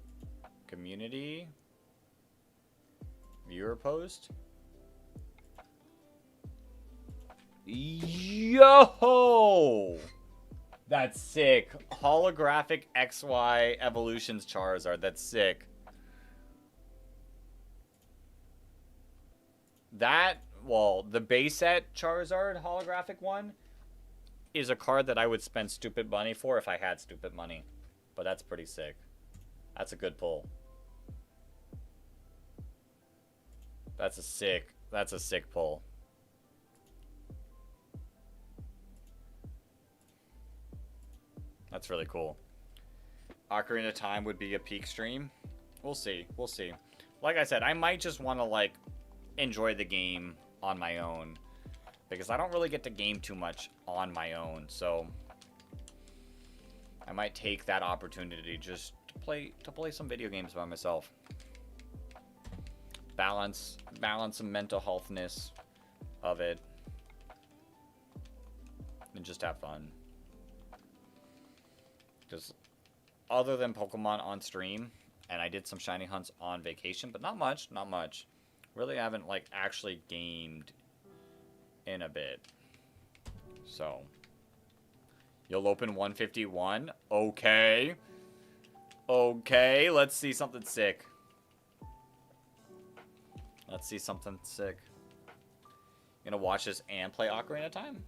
Community. Viewer post. Yo! That's sick. Holographic XY Evolutions Charizard. That's sick. That, well, the base set Charizard holographic one is a card that I would spend stupid money for if I had stupid money. But that's pretty sick. That's a good pull. That's a sick pull. That's really cool. Ocarina of Time would be a peak stream. We'll see. We'll see. Like I said, I might just want to, like, enjoy the game on my own. Because I don't really get to game too much on my own. So, I might take that opportunity just to play some video games by myself. Balance some mental healthness of it. And just have fun. Because other than Pokemon on stream, and I did some shiny hunts on vacation, but not much. Really haven't, like, actually gamed in a bit. So, you'll open 151? Okay. Okay, let's see something sick. Let's see something sick. You gonna watch this and play Ocarina of Time?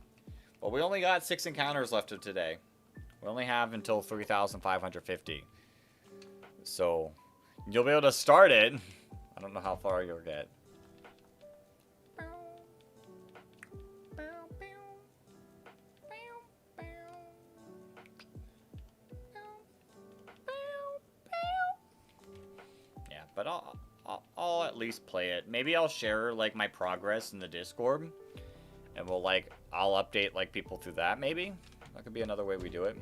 Well, we only got 6 encounters left of today. We only have until 3,550. So, you'll be able to start it. I don't know how far you'll get. but I'll at least play it. Maybe I'll share like my progress in the Discord, and we'll like I'll update like people through that. Maybe that could be another way we do it.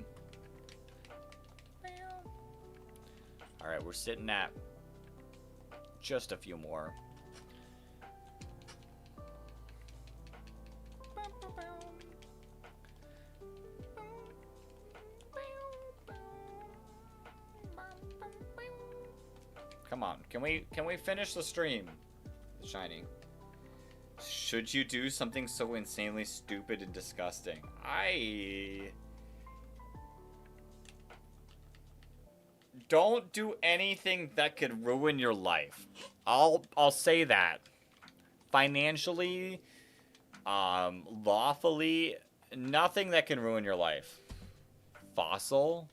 All right, we're sitting at just a few more. Come on, can we finish the stream? Shiny. Should you do something so insanely stupid and disgusting? Don't do anything that could ruin your life. I'll say that. Financially, lawfully, nothing that can ruin your life. Fossil?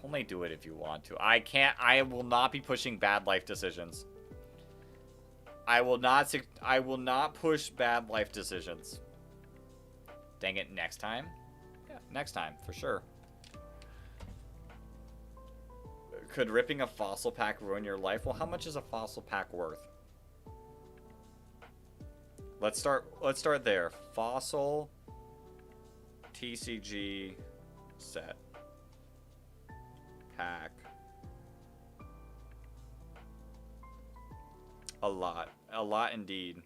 Only do it if you want to. I will not be pushing bad life decisions. I will not push bad life decisions. Dang it, next time? Yeah, next time, for sure. Could ripping a fossil pack ruin your life? Well, how much is a fossil pack worth? Let's start there. Fossil TCG set. Pack. A lot indeed.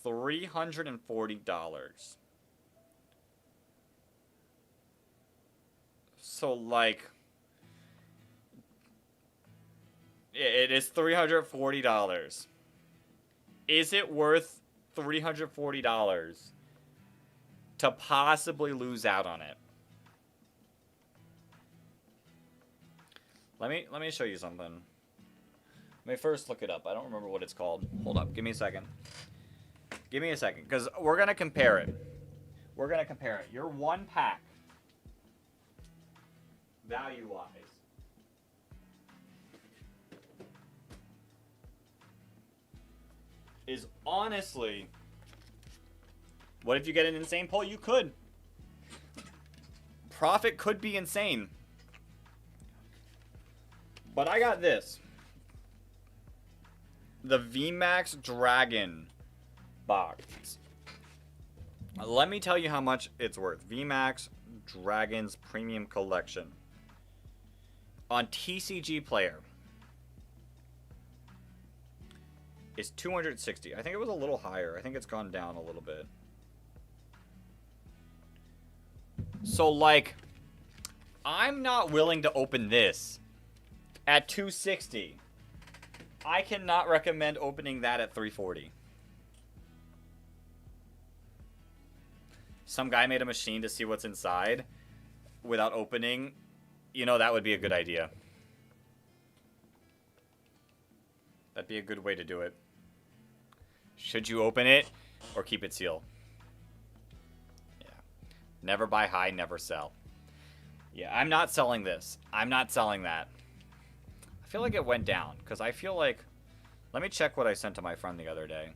$340. So like, it is $340. Is it worth $340 to possibly lose out on it? Let me show you something. Let me first look it up. I don't remember what it's called. Hold up. Give me a second. Give me a second, because we're going to compare it. We're going to compare it. Your one pack, value-wise, is honestly... What if you get an insane pull? You could. Profit could be insane. But I got this. The VMAX Dragon box. Let me tell you how much it's worth. VMAX Dragons Premium Collection. On TCG Player. Is $260. I think it was a little higher. I think it's gone down a little bit. So, like, I'm not willing to open this at $260. I cannot recommend opening that at $340. Some guy made a machine to see what's inside without opening. You know, that would be a good idea. That'd be a good way to do it. Should you open it or keep it sealed? Yeah. Never buy high, never sell. Yeah, I'm not selling this. I'm not selling that. I feel like it went down, because I feel like... Let me check what I sent to my friend the other day.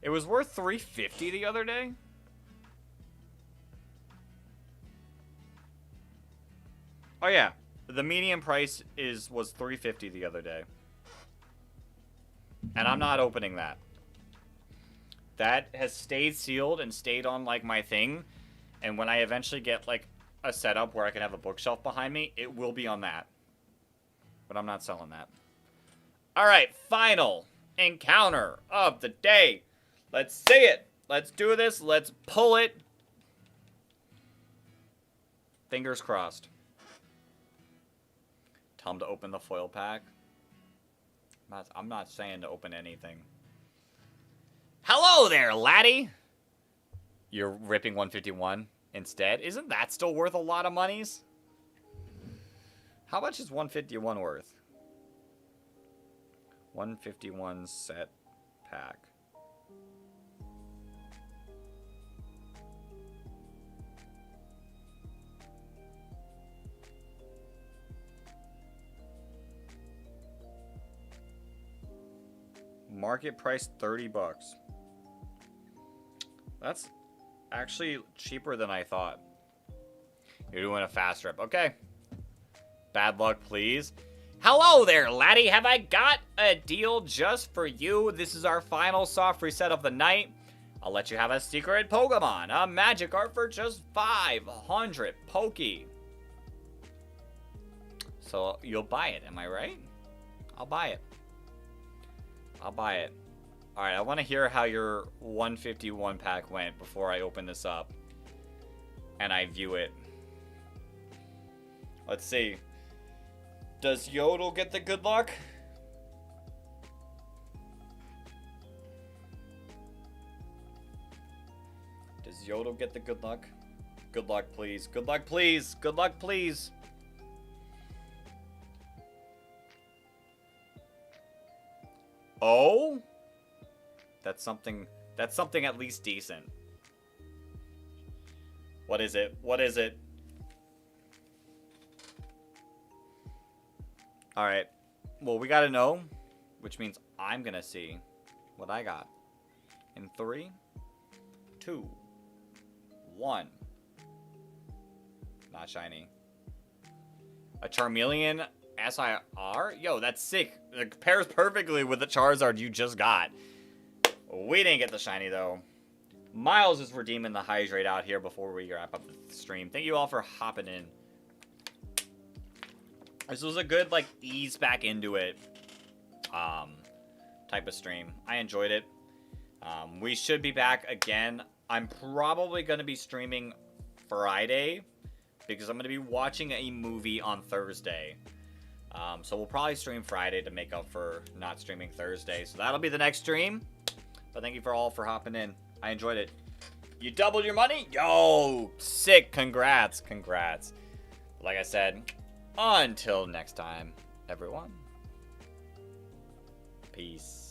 It was worth $350 the other day? Oh yeah, the median price was $350 the other day. And I'm not opening that. That has stayed sealed and stayed on, like, my thing. And when I eventually get, like, a setup where I can have a bookshelf behind me, it will be on that. But I'm not selling that. Alright, final encounter of the day. Let's see it. Let's do this. Let's pull it. Fingers crossed. Tell him to open the foil pack. I'm not saying to open anything. Hello there, laddie! You're ripping 151 instead? Isn't that still worth a lot of monies? How much is 151 worth? 151 set pack. Market price $30. That's actually cheaper than I thought. You're doing a fast rip. Okay. Bad luck, please. Hello there, laddie. Have I got a deal just for you? This is our final soft reset of the night. I'll let you have a secret Pokemon. A Magikarp for just 500 Poke. So you'll buy it, am I right? I'll buy it. I'll buy it. Alright, I want to hear how your 151 pack went before I open this up. And I view it. Let's see. Does Yodel get the good luck? Does Yodel get the good luck? Good luck, please. Good luck, please. Good luck, please. Oh? That's something at least decent. What is it? What is it? Alright. Well, we gotta know, which means I'm gonna see what I got. In 3, 2, 1. Not shiny. A Charmeleon SIR? Yo, that's sick. It pairs perfectly with the Charizard you just got. We didn't get the shiny, though. Miles is redeeming the Hydrate out here before we wrap up the stream. Thank you all for hopping in. This was a good, like, ease back into it type of stream. I enjoyed it. We should be back again. I'm probably going to be streaming Friday because I'm going to be watching a movie on Thursday. So we'll probably stream Friday to make up for not streaming Thursday. So that'll be the next stream. But thank you for all for hopping in. I enjoyed it. You doubled your money? Yo, sick. Congrats. Congrats. Like I said, until next time, everyone. Peace.